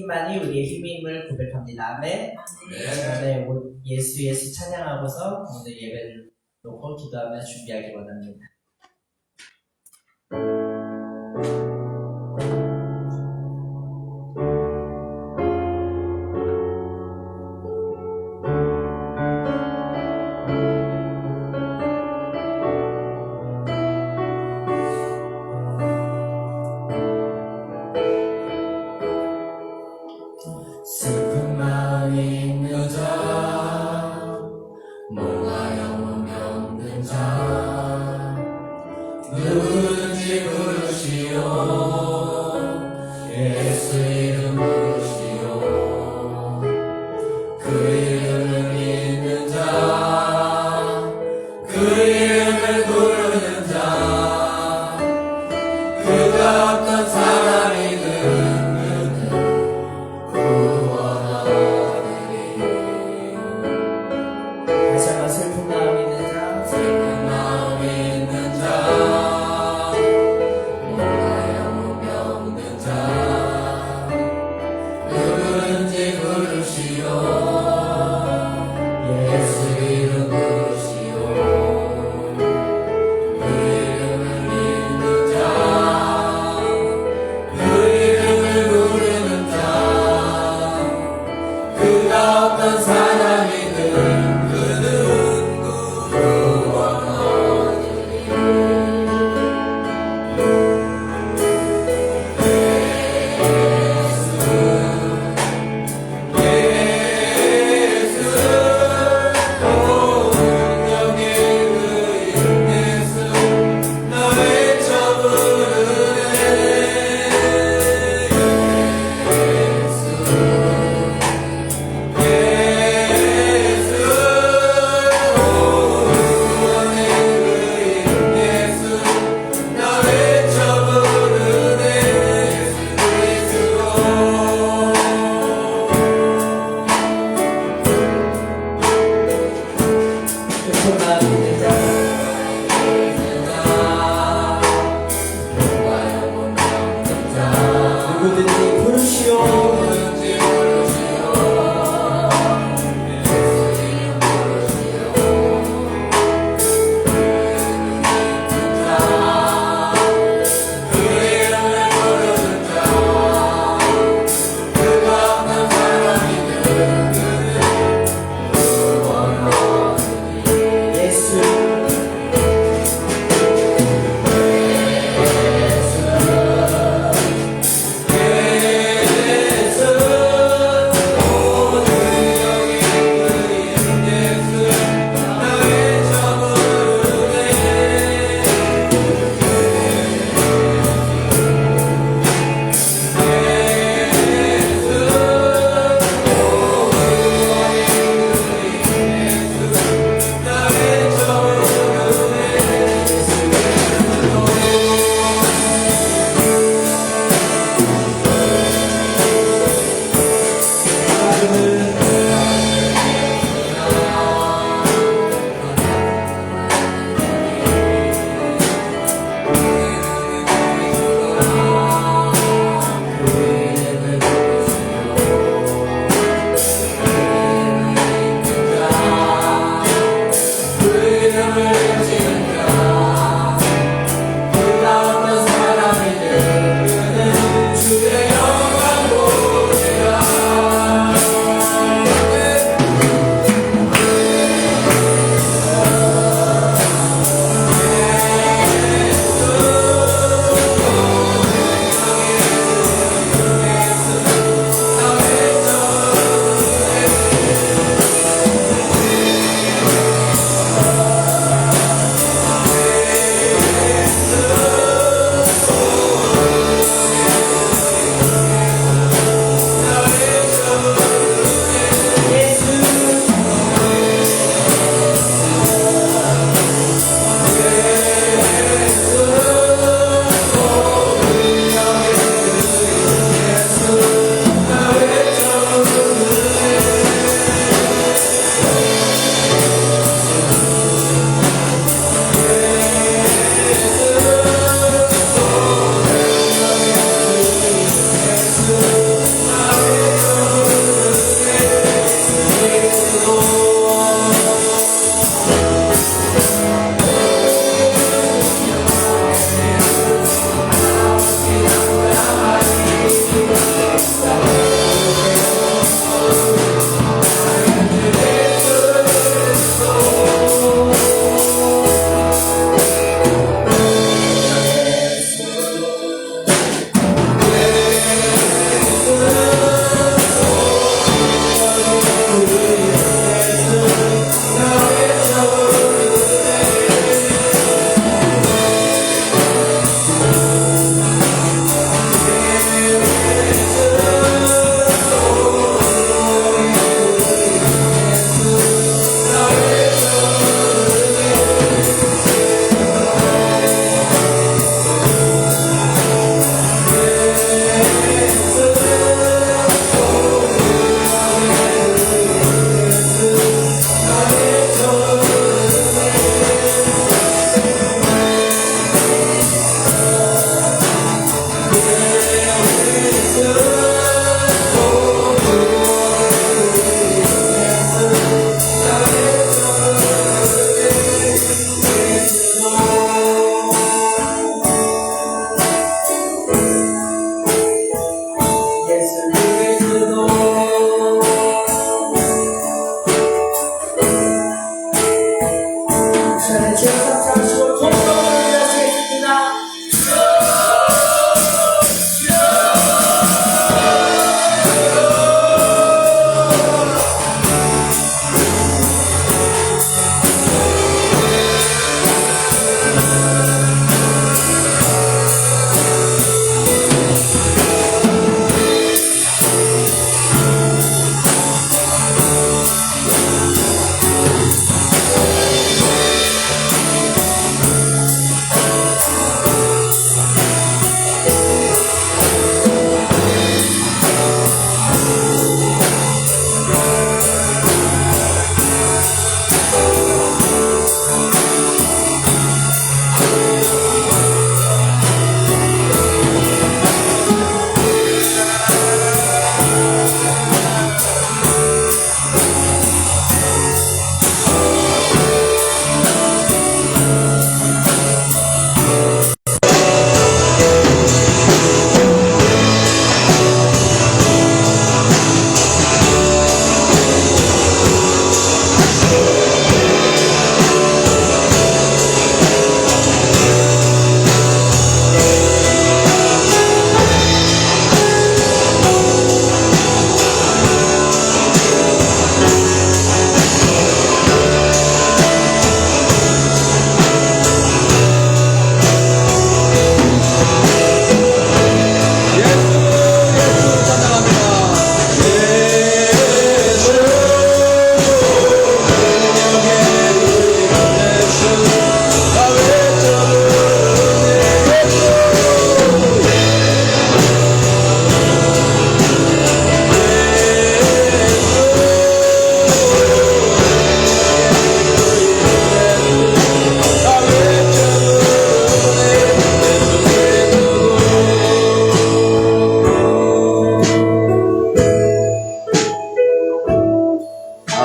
예수님만이 우리의 힘임을 고백합니다. 아멘. 네, 예수 예수 찬양하고서 오늘 예배를 놓고 기도하며 준비하기 원합니다. 슬픈 마음이 있는 자, 뭔가 영혼이 없는 자, 누구든지 부르시오. 예수 이름 부르시오. 그 이름을 믿는 자, 그 이름을 부르는 자, 그가 어떤 사람이든 다시 한번 슬픈 마음이 있는 자, 슬픈 마음이 있는 자, 뭔가 영혼이 없는 자, 누구든지 부르시오. 예수 이름 부르시오. 그 이름을 믿는 자, 그 이름을 부르는 자, 그가 어떤 사람이든 예수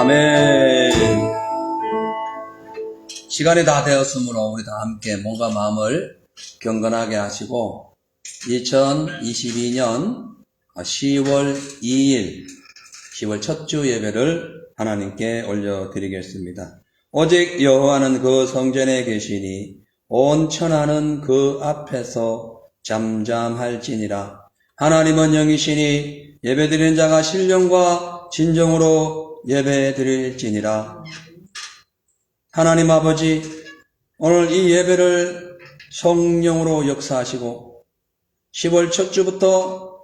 아멘. 시간이 다 되었으므로 우리 다 함께 몸과 마음을 경건하게 하시고 2022년 10월 2일 10월 첫 주 예배를 하나님께 올려드리겠습니다. 오직 여호와는 그 성전에 계시니 온 천하는 그 앞에서 잠잠할지니라. 하나님은 영이시니 예배드리는 자가 신령과 진정으로 예배드릴지니라. 하나님 아버지, 오늘 이 예배를 성령으로 역사하시고 10월 첫 주부터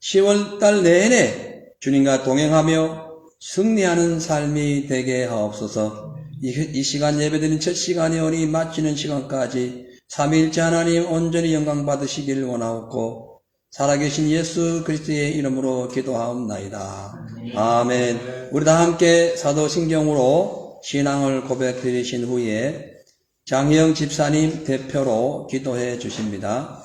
10월 달 내내 주님과 동행하며 승리하는 삶이 되게 하옵소서. 이 시간 예배드리는 첫 시간이 오니 마치는 시간까지 삼위일체 하나님 온전히 영광 받으시길 원하옵고 살아계신 예수 그리스도의 이름으로 기도하옵나이다. 아멘. 우리 다 함께 사도신경으로 신앙을 고백드리신 후에 장희영 집사님 대표로 기도해 주십니다.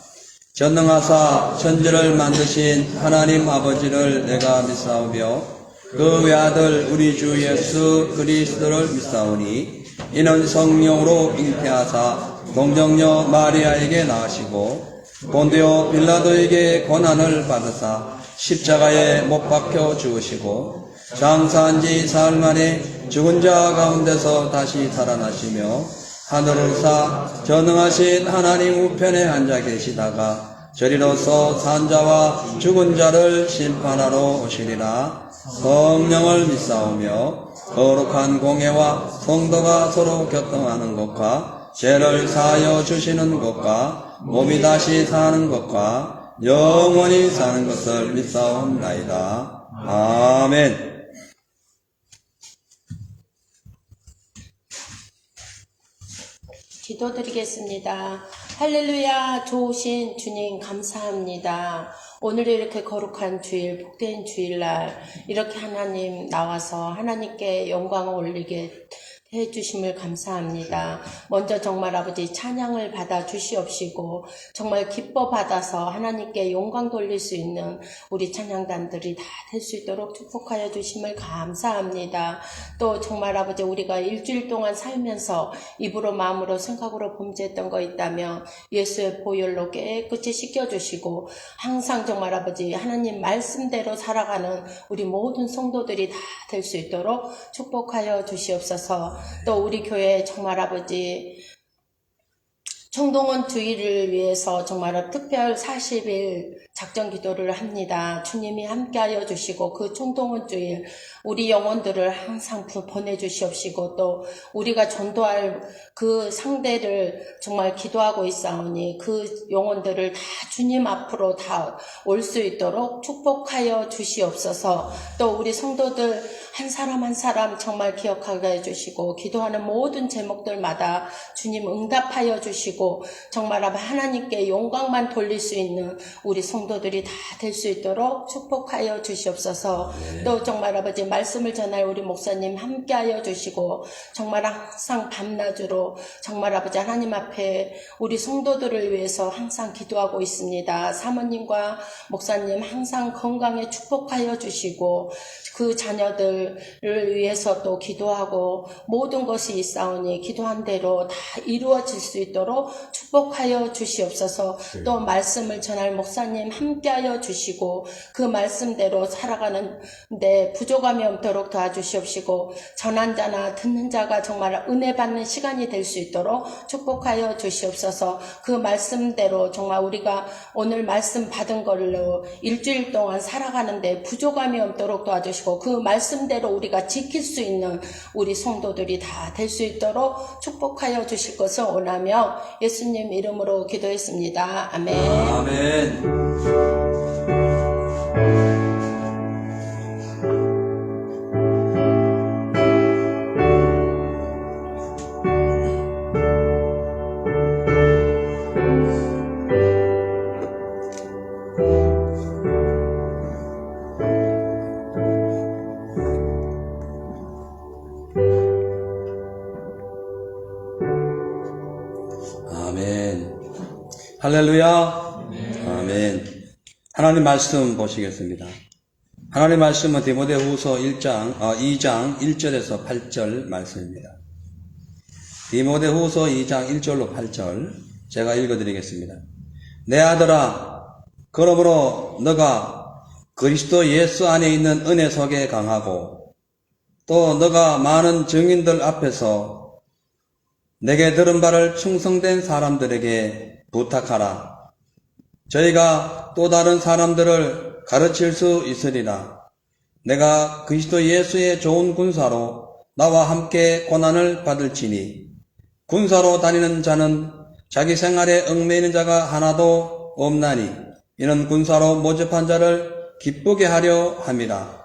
전능하사 천지를 만드신 하나님 아버지를 내가 믿사오며 그 외아들 우리 주 예수 그리스도를 믿사오니 이는 성령으로 잉태하사 동정녀 마리아에게 낳으시고 본디오 빌라도에게 고난을 받으사 십자가에 못 박혀 죽으시고 장사한 지 사흘 만에 죽은 자 가운데서 다시 살아나시며 하늘을 사 전능하신 하나님 우편에 앉아 계시다가 저리로서 산자와 죽은 자를 심판하러 오시리라. 성령을 믿사오며 거룩한 공예와 성도가 서로 교통하는 것과 죄를 사하여 주시는 것과 몸이 다시 사는 것과 영원히 사는 것을 믿사옵나이다. 아멘. 기도드리겠습니다. 할렐루야. 좋으신 주님 감사합니다. 오늘 이렇게 거룩한 주일, 복된 주일날 이렇게 하나님 나와서 하나님께 영광을 올리게 해주심을 감사합니다. 먼저 정말 아버지 찬양을 받아 주시옵시고 정말 기뻐 받아서 하나님께 영광 돌릴 수 있는 우리 찬양단들이 다 될 수 있도록 축복하여 주심을 감사합니다. 또 정말 아버지 우리가 일주일 동안 살면서 입으로 마음으로 생각으로 범죄했던 거 있다면 예수의 보혈로 깨끗이 씻겨주시고 항상 정말 아버지 하나님 말씀대로 살아가는 우리 모든 성도들이 다 될 수 있도록 축복하여 주시옵소서. 또 우리 교회 정말 아버지 청동원 주일을 위해서 정말 특별 40일 작전 기도를 합니다. 주님이 함께하여 주시고 그 청동원 주일 우리 영혼들을 항상 보내주시옵시고 또 우리가 전도할 그 상대를 정말 기도하고 있사오니 그 영혼들을 다 주님 앞으로 다 올 수 있도록 축복하여 주시옵소서. 또 우리 성도들 한 사람 한 사람 정말 기억하게 해주시고 기도하는 모든 제목들마다 주님 응답하여 주시고 정말 하나님께 영광만 돌릴 수 있는 우리 성도들이 다 될 수 있도록 축복하여 주시옵소서. 또 정말 아버지 말씀을 전할 우리 목사님 함께하여 주시고 정말 항상 밤낮으로 정말 아버지 하나님 앞에 우리 성도들을 위해서 항상 기도하고 있습니다. 사모님과 목사님 항상 건강에 축복하여 주시고 그 자녀들을 위해서 또 기도하고 모든 것이 있사오니 기도한 대로 다 이루어질 수 있도록 축복하여 주시옵소서. 또 말씀을 전할 목사님 함께하여 주시고 그 말씀대로 살아가는데 부족함이 없도록 도와주시옵시고 전한 자나 듣는 자가 정말 은혜 받는 시간이 될 수 있도록 축복하여 주시옵소서. 그 말씀대로 정말 우리가 오늘 말씀 받은 걸로 일주일 동안 살아가는데 부족함이 없도록 도와주시고 그 말씀대로 우리가 지킬 수 있는 우리 성도들이 다 될 수 있도록 축복하여 주실 것을 원하며 예수님 이름으로 기도했습니다. 아멘. 아멘. 할렐루야. 아멘. 하나님 말씀 보시겠습니다. 하나님 말씀은 디모데후서 2장 1절에서 8절 말씀입니다. 디모데후서 2장 1절로 8절 제가 읽어드리겠습니다. 내 아들아, 그러므로 너가 그리스도 예수 안에 있는 은혜 속에 강하고 또 너가 많은 증인들 앞에서 내게 들은 바를 충성된 사람들에게 부탁하라. 저희가 또 다른 사람들을 가르칠 수 있으리라. 내가 그리스도 예수의 좋은 군사로 나와 함께 고난을 받을지니 군사로 다니는 자는 자기 생활에 얽매이는 자가 하나도 없나니 이는 군사로 모집한 자를 기쁘게 하려 함이라.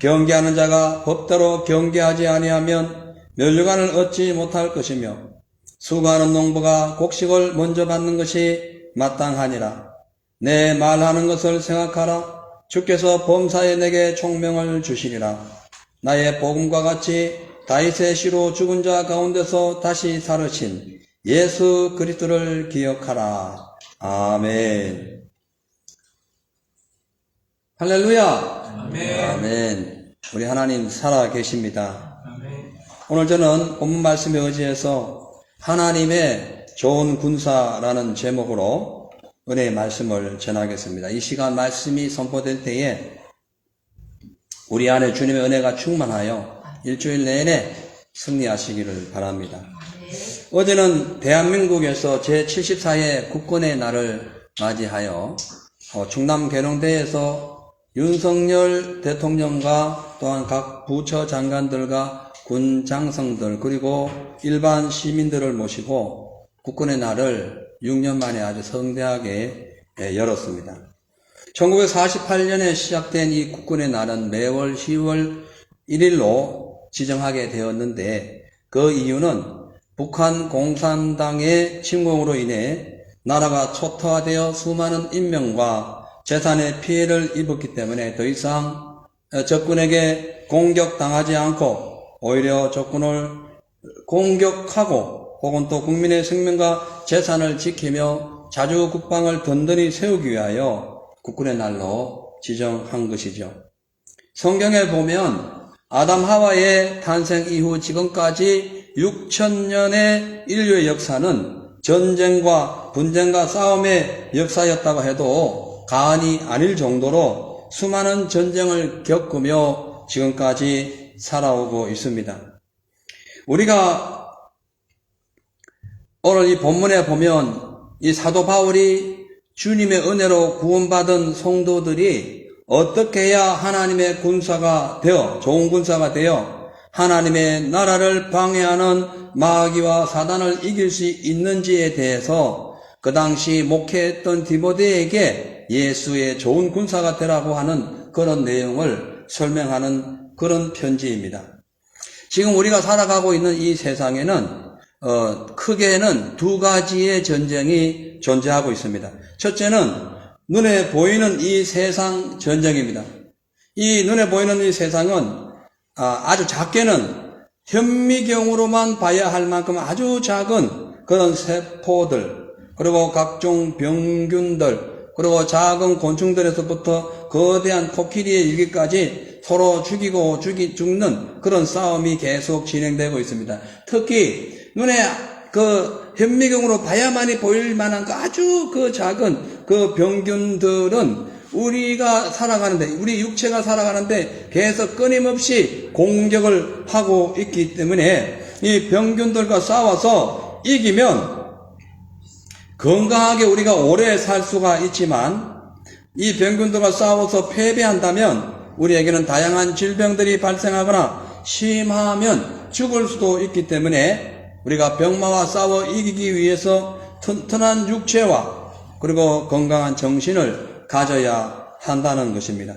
경계하는 자가 법대로 경계하지 아니하면 면류관을 얻지 못할 것이며 수고하는 농부가 곡식을 먼저 받는 것이 마땅하니라. 내 말하는 것을 생각하라. 주께서 범사에 내게 총명을 주시리라. 나의 복음과 같이 다윗의 시로 죽은 자 가운데서 다시 살으신 예수 그리스도를 기억하라. 아멘. 할렐루야. 아멘. 우리 하나님 살아 계십니다. 오늘 저는 본문 말씀에 의지해서 하나님의 좋은 군사라는 제목으로 은혜의 말씀을 전하겠습니다. 이 시간 말씀이 선포될 때에 우리 안에 주님의 은혜가 충만하여 일주일 내내 승리하시기를 바랍니다. 어제는 대한민국에서 제74회 국군의 날을 맞이하여 충남 계룡대에서 윤석열 대통령과 또한 각 부처 장관들과 군 장성들 그리고 일반 시민들을 모시고 국군의 날을 6년 만에 아주 성대하게 열었습니다. 1948년에 시작된 이 국군의 날은 매월 10월 1일로 지정하게 되었는데 그 이유는 북한 공산당의 침공으로 인해 나라가 초토화되어 수많은 인명과 재산의 피해를 입었기 때문에 더 이상 적군에게 공격당하지 않고 오히려 적군을 공격하고 혹은 또 국민의 생명과 재산을 지키며 자주 국방을 든든히 세우기 위하여 국군의 날로 지정한 것이죠. 성경에 보면 아담 하와의 탄생 이후 지금까지 6,000년의 인류의 역사는 전쟁과 분쟁과 싸움의 역사였다고 해도 과언이 아닐 정도로 수많은 전쟁을 겪으며 지금까지 살아오고 있습니다. 우리가 오늘 이 본문에 보면 이 사도 바울이 주님의 은혜로 구원받은 성도들이 어떻게 해야 하나님의 군사가 되어 좋은 군사가 되어 하나님의 나라를 방해하는 마귀와 사단을 이길 수 있는지에 대해서 그 당시 목회했던 디모데에게 예수의 좋은 군사가 되라고 하는 그런 내용을 설명하는 그런 편지입니다. 지금 우리가 살아가고 있는 이 세상에는 크게는 두 가지의 전쟁이 존재하고 있습니다. 첫째는 눈에 보이는 이 세상 전쟁입니다. 이 눈에 보이는 이 세상은 아주 작게는 현미경으로만 봐야 할 만큼 아주 작은 그런 세포들, 그리고 각종 병균들, 그리고 작은 곤충들에서부터 거대한 코끼리에 이르기까지 서로 죽이고 죽는 그런 싸움이 계속 진행되고 있습니다. 특히 눈에 그 현미경으로 봐야만이 보일 만한 그 아주 그 작은 그 병균들은 우리가 살아가는데, 우리 육체가 살아가는데 계속 끊임없이 공격을 하고 있기 때문에 이 병균들과 싸워서 이기면 건강하게 우리가 오래 살 수가 있지만 이 병균들과 싸워서 패배한다면 우리에게는 다양한 질병들이 발생하거나 심하면 죽을 수도 있기 때문에 우리가 병마와 싸워 이기기 위해서 튼튼한 육체와 그리고 건강한 정신을 가져야 한다는 것입니다.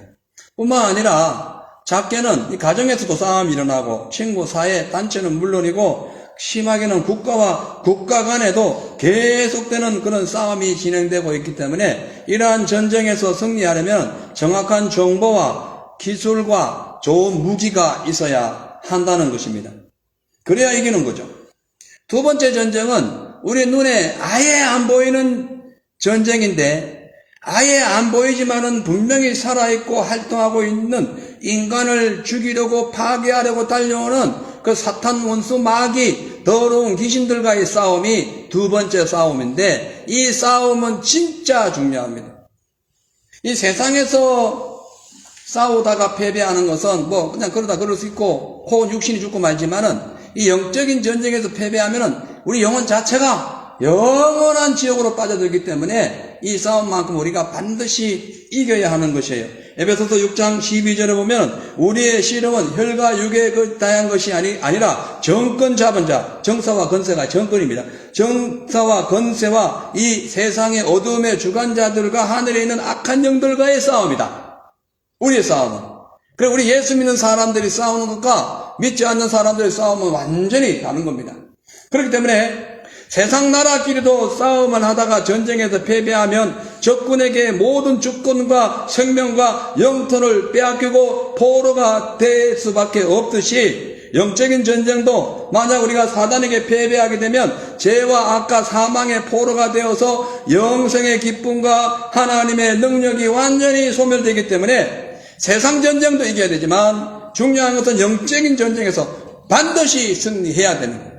뿐만 아니라 작게는 이 가정에서도 싸움이 일어나고 친구, 사회, 단체는 물론이고 심하게는 국가와 국가 간에도 계속되는 그런 싸움이 진행되고 있기 때문에 이러한 전쟁에서 승리하려면 정확한 정보와 기술과 좋은 무기가 있어야 한다는 것입니다. 그래야 이기는 거죠. 두 번째 전쟁은 우리 눈에 아예 안 보이는 전쟁인데 아예 안 보이지만은 분명히 살아있고 활동하고 있는 인간을 죽이려고 파괴하려고 달려오는 그 사탄 원수 마귀 더러운 귀신들과의 싸움이 두 번째 싸움인데, 이 싸움은 진짜 중요합니다. 이 세상에서 싸우다가 패배하는 것은 뭐 그냥 그러다 그럴 수 있고 혹은 육신이 죽고 말지만은, 이 영적인 전쟁에서 패배하면은 우리 영혼 자체가 영원한 지옥으로 빠져들기 때문에 이 싸움만큼 우리가 반드시 이겨야 하는 것이에요. 에베소서 6장 12절에 보면 우리의 씨름은 혈과 육의 그 다양한 것이 아니라 정권 잡은 자, 정사와 건세가 정권입니다. 정사와 건세와 이 세상의 어둠의 주관자들과 하늘에 있는 악한 영들과의 싸움이다. 우리의 싸움은. 그래, 우리 예수 믿는 사람들이 싸우는 것과 믿지 않는 사람들의 싸움은 완전히 다른 겁니다. 그렇기 때문에 세상 나라끼리도 싸움을 하다가 전쟁에서 패배하면 적군에게 모든 주권과 생명과 영토를 빼앗기고 포로가 될 수밖에 없듯이, 영적인 전쟁도 만약 우리가 사단에게 패배하게 되면 죄와 악과 사망의 포로가 되어서 영생의 기쁨과 하나님의 능력이 완전히 소멸되기 때문에 세상 전쟁도 이겨야 되지만 중요한 것은 영적인 전쟁에서 반드시 승리해야 되는 거예요.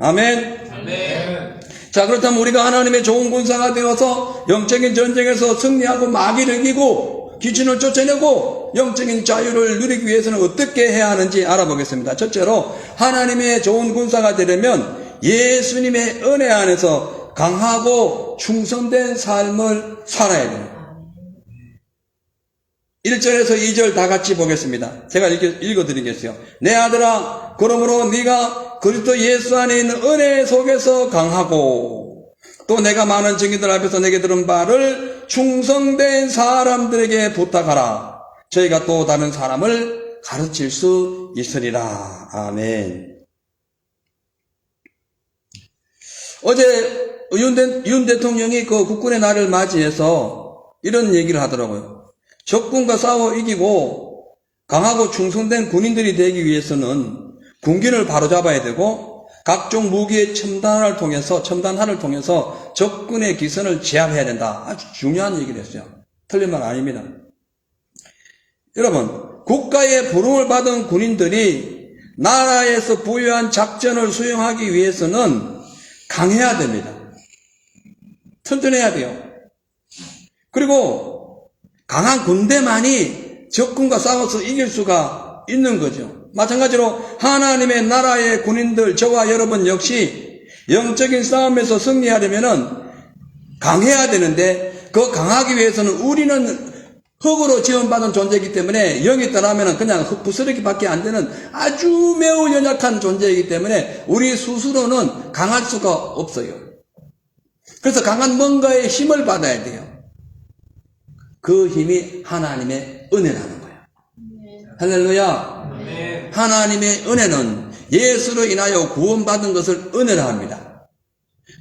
아멘. 아멘. 자, 그렇다면 우리가 하나님의 좋은 군사가 되어서 영적인 전쟁에서 승리하고 마귀를 이기고 귀신을 쫓아내고 영적인 자유를 누리기 위해서는 어떻게 해야 하는지 알아보겠습니다. 첫째로, 하나님의 좋은 군사가 되려면 예수님의 은혜 안에서 강하고 충성된 삶을 살아야 돼요. 1절에서 2절 다 같이 보겠습니다. 제가 읽어드리겠어요. 내 아들아, 그러므로 네가 그리스도 예수 안에 있는 은혜 속에서 강하고, 또 내가 많은 증인들 앞에서 내게 들은 바를 충성된 사람들에게 부탁하라. 저희가 또 다른 사람을 가르칠 수 있으리라. 아멘. 어제 윤 대통령이 그 국군의 날을 맞이해서 이런 얘기를 하더라고요. 적군과 싸워 이기고 강하고 충성된 군인들이 되기 위해서는 군기를 바로잡아야 되고 각종 무기의 첨단화를 통해서 적군의 기선을 제압해야 된다. 아주 중요한 얘기를 했어요. 틀린 말 아닙니다. 여러분, 국가의 부름을 받은 군인들이 나라에서 부여한 작전을 수행하기 위해서는 강해야 됩니다. 튼튼해야 돼요. 그리고 강한 군대만이 적군과 싸워서 이길 수가 있는 거죠. 마찬가지로 하나님의 나라의 군인들, 저와 여러분 역시 영적인 싸움에서 승리하려면 강해야 되는데, 그 강하기 위해서는 우리는 흙으로 지원받은 존재이기 때문에 영이 떠나면 그냥 흙 부스러기밖에 안 되는 아주 매우 연약한 존재이기 때문에 우리 스스로는 강할 수가 없어요. 그래서 강한 뭔가의 힘을 받아야 돼요. 그 힘이 하나님의 은혜라는 거예요. 할렐루야. 하나님의 은혜는 예수로 인하여 구원받은 것을 은혜라 합니다.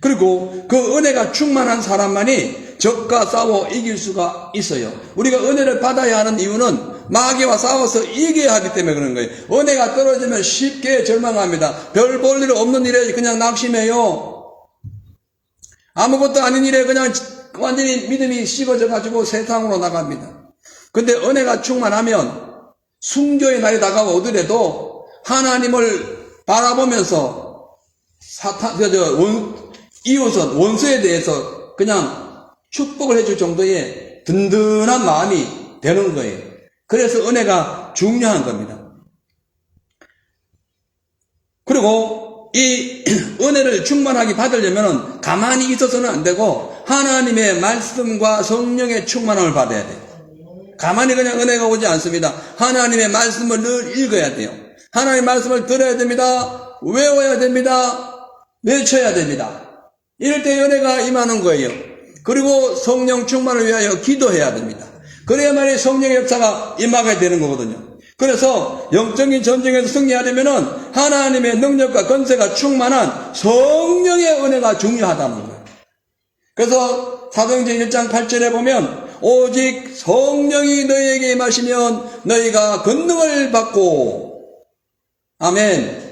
그리고 그 은혜가 충만한 사람만이 적과 싸워 이길 수가 있어요. 우리가 은혜를 받아야 하는 이유는 마귀와 싸워서 이겨야 하기 때문에 그런 거예요. 은혜가 떨어지면 쉽게 절망합니다. 별 볼 일 없는 일에 그냥 낙심해요. 아무것도 아닌 일에 그냥 완전히 믿음이 식어져 가지고 세상으로 나갑니다. 근데 은혜가 충만하면 순교의 날이 다가오더라도 하나님을 바라보면서 이웃은 원수에 대해서 그냥 축복을 해줄 정도의 든든한 마음이 되는 거예요. 그래서 은혜가 중요한 겁니다. 그리고 이 은혜를 충만하게 받으려면 가만히 있어서는 안 되고 하나님의 말씀과 성령의 충만함을 받아야 돼요. 가만히 그냥 은혜가 오지 않습니다. 하나님의 말씀을 늘 읽어야 돼요. 하나님의 말씀을 들어야 됩니다. 외워야 됩니다. 외쳐야 됩니다. 이럴 때 은혜가 임하는 거예요. 그리고 성령 충만을 위하여 기도해야 됩니다. 그래야만이 성령의 역사가 임하게 되는 거거든요. 그래서 영적인 전쟁에서 승리하려면 하나님의 능력과 권세가 충만한 성령의 은혜가 중요하다는 거예요. 그래서 사도행전 1장 8절에 보면 오직 성령이 너희에게 임하시면 너희가 권능을 받고, 아멘.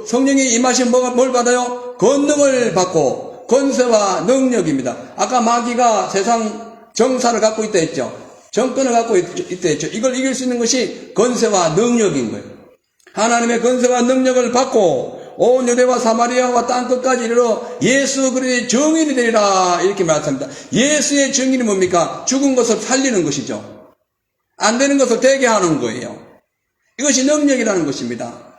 성령이 임하시면 뭘 받아요? 권능을 받고, 권세와 능력입니다. 아까 마귀가 세상 정사를 갖고 있다 했죠. 정권을 갖고 있다 했죠. 이걸 이길 수 있는 것이 권세와 능력인 거예요. 하나님의 권세와 능력을 받고 온 유대와 사마리아와 땅끝까지 이르러 예수 그리스도의 증인이 되리라 이렇게 말씀합니다. 예수의 증인이 뭡니까? 죽은 것을 살리는 것이죠. 안 되는 것을 되게 하는 거예요. 이것이 능력이라는 것입니다.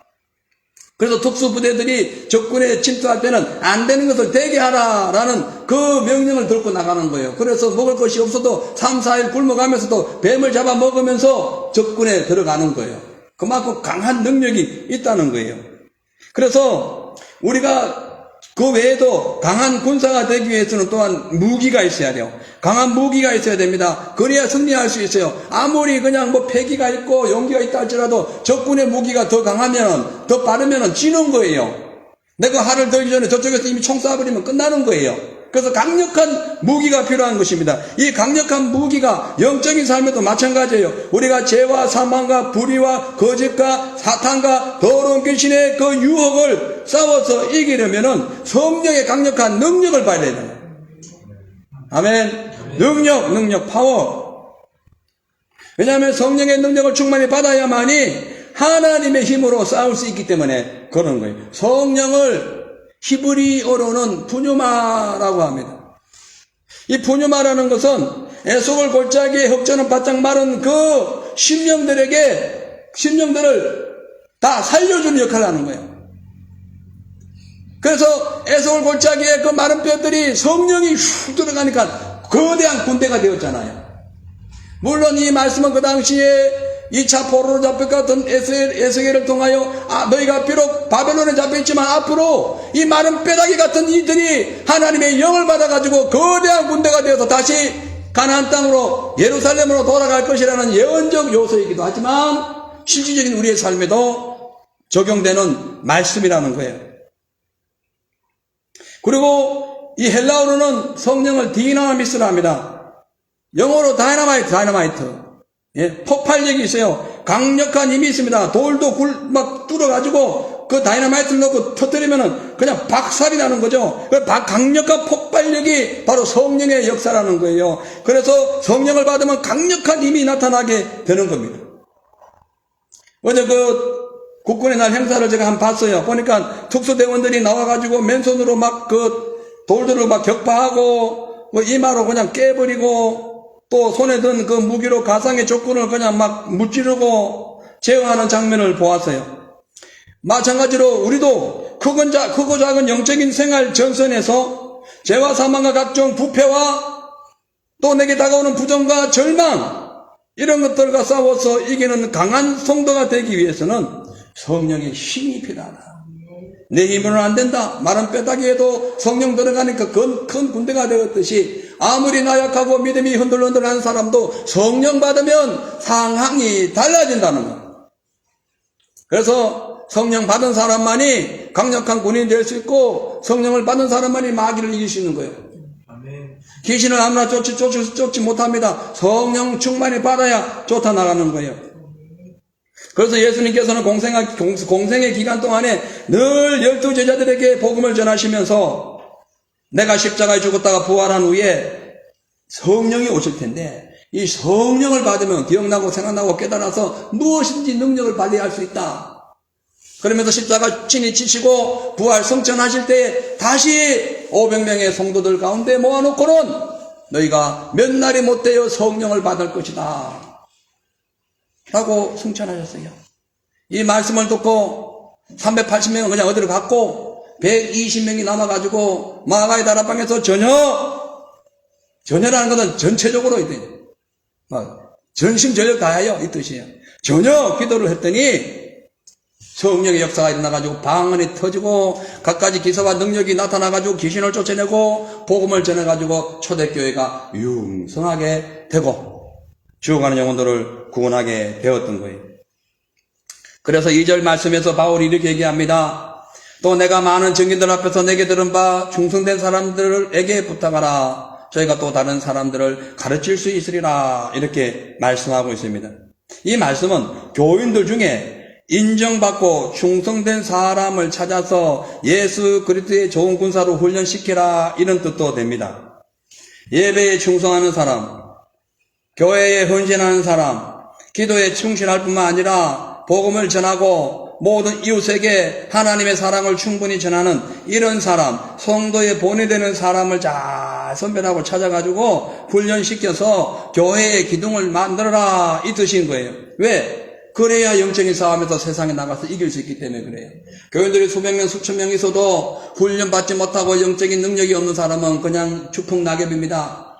그래서 특수부대들이 적군에 침투할 때는 안 되는 것을 되게 하라라는 그 명령을 들고 나가는 거예요. 그래서 먹을 것이 없어도 3, 4일 굶어가면서도 뱀을 잡아 먹으면서 적군에 들어가는 거예요. 그만큼 강한 능력이 있다는 거예요. 그래서 우리가 그 외에도 강한 군사가 되기 위해서는 또한 무기가 있어야 돼요. 강한 무기가 있어야 됩니다. 그래야 승리할 수 있어요. 아무리 그냥 뭐 패기가 있고 용기가 있다 할지라도 적군의 무기가 더 강하면, 더 빠르면 지는 거예요. 내가 활을 들기 전에 저쪽에서 이미 총 쏴버리면 끝나는 거예요. 그래서 강력한 무기가 필요한 것입니다. 이 강력한 무기가 영적인 삶에도 마찬가지예요. 우리가 죄와 사망과 불의와 거짓과 사탄과 더러운 귀신의 그 유혹을 싸워서 이기려면은 성령의 강력한 능력을 받아야 돼요. 아멘. 능력, 파워. 왜냐하면 성령의 능력을 충만히 받아야만이 하나님의 힘으로 싸울 수 있기 때문에 그런 거예요. 성령을 히브리어로는 푸뉴마라고 합니다. 이 푸뉴마라는 것은 에속을 골짜기에 흑전은 바짝 마른 그 심령들을 다 살려주는 역할을 하는 거예요. 그래서 에속을 골짜기에 그 마른 뼈들이 성령이 슉 들어가니까 거대한 군대가 되었잖아요. 물론 이 말씀은 그 당시에 2차 포로로 잡혔던 에스겔을 통하여 너희가 비록 바벨론에 잡혀있지만 앞으로 이 많은 뼈다귀 같은 이들이 하나님의 영을 받아가지고 거대한 군대가 되어서 다시 가나안 땅으로 예루살렘으로 돌아갈 것이라는 예언적 요소이기도 하지만 실질적인 우리의 삶에도 적용되는 말씀이라는 거예요. 그리고 이 헬라어로는 성령을 디나미스라 합니다. 영어로 다이너마이트. 예, 폭발력이 있어요. 강력한 힘이 있습니다. 돌도 막 뚫어가지고 그 다이너마이트를 넣고 터뜨리면은 그냥 박살이 나는 거죠. 그 강력한 폭발력이 바로 성령의 역사라는 거예요. 그래서 성령을 받으면 강력한 힘이 나타나게 되는 겁니다. 어제 그 국군의 날 행사를 제가 한번 봤어요. 보니까 특수대원들이 나와가지고 맨손으로 막 그 돌들을 막 격파하고 뭐 이마로 그냥 깨버리고 또 손에 든 그 무기로 가상의 적군을 그냥 막 무찌르고 제어하는 장면을 보았어요. 마찬가지로 우리도 크고 작은 영적인 생활 전선에서 죄와 사망과 각종 부패와 또 내게 다가오는 부정과 절망 이런 것들과 싸워서 이기는 강한 성도가 되기 위해서는 성령의 힘이 필요하다. 내 힘으로는 안 된다. 마른 뼈다귀에도 성령 들어가니까 큰 군대가 되었듯이 아무리 나약하고 믿음이 흔들흔들하는 사람도 성령 받으면 상황이 달라진다는 것. 그래서 성령 받은 사람만이 강력한 군인이 될 수 있고 성령을 받은 사람만이 마귀를 이길 수 있는 거예요. 귀신을 아무나 쫓지 못합니다. 성령 충만히 받아야 쫓아나가는 거예요. 그래서 예수님께서는 공생의 기간 동안에 늘 12제자들에게 복음을 전하시면서 내가 십자가에 죽었다가 부활한 후에 성령이 오실 텐데 이 성령을 받으면 기억나고 생각나고 깨달아서 무엇이든지 능력을 발휘할 수 있다. 그러면서 십자가 친히 지시고 부활 성천하실 때 다시 500명의 성도들 가운데 모아놓고는 너희가 몇 날이 못되어 성령을 받을 것이다 라고 승천하셨어요. 이 말씀을 듣고 380명은 그냥 어디로 갔고 120명이 남아가지고 마가의 다락방에서 전혀라는 것은 전체적으로 전심전력 다하여 이 뜻이에요. 전혀 기도를 했더니 성령의 역사가 일어나가지고 방언이 터지고 갖가지 기사와 능력이 나타나가지고 귀신을 쫓아내고 복음을 전해가지고 초대교회가 융성하게 되고 죽어가는 영혼들을 구원하게 되었던 거예요. 그래서 2절 말씀에서 바울이 이렇게 얘기합니다. 또 내가 많은 증인들 앞에서 내게 들은 바 충성된 사람들에게 부탁하라. 저희가 또 다른 사람들을 가르칠 수 있으리라. 이렇게 말씀하고 있습니다. 이 말씀은 교인들 중에 인정받고 충성된 사람을 찾아서 예수 그리스도의 좋은 군사로 훈련시키라, 이런 뜻도 됩니다. 예배에 충성하는 사람, 교회에 헌신하는 사람, 기도에 충실할 뿐만 아니라 복음을 전하고 모든 이웃에게 하나님의 사랑을 충분히 전하는 이런 사람, 성도에 본이 되는 사람을 잘 선별하고 찾아가지고 훈련시켜서 교회의 기둥을 만들어라, 이 뜻인 거예요. 왜? 그래야 영적인 싸움에서 세상에 나가서 이길 수 있기 때문에 그래요. 교인들이 수백 명, 수천 명 있어도 훈련받지 못하고 영적인 능력이 없는 사람은 그냥 주풍낙엽입니다.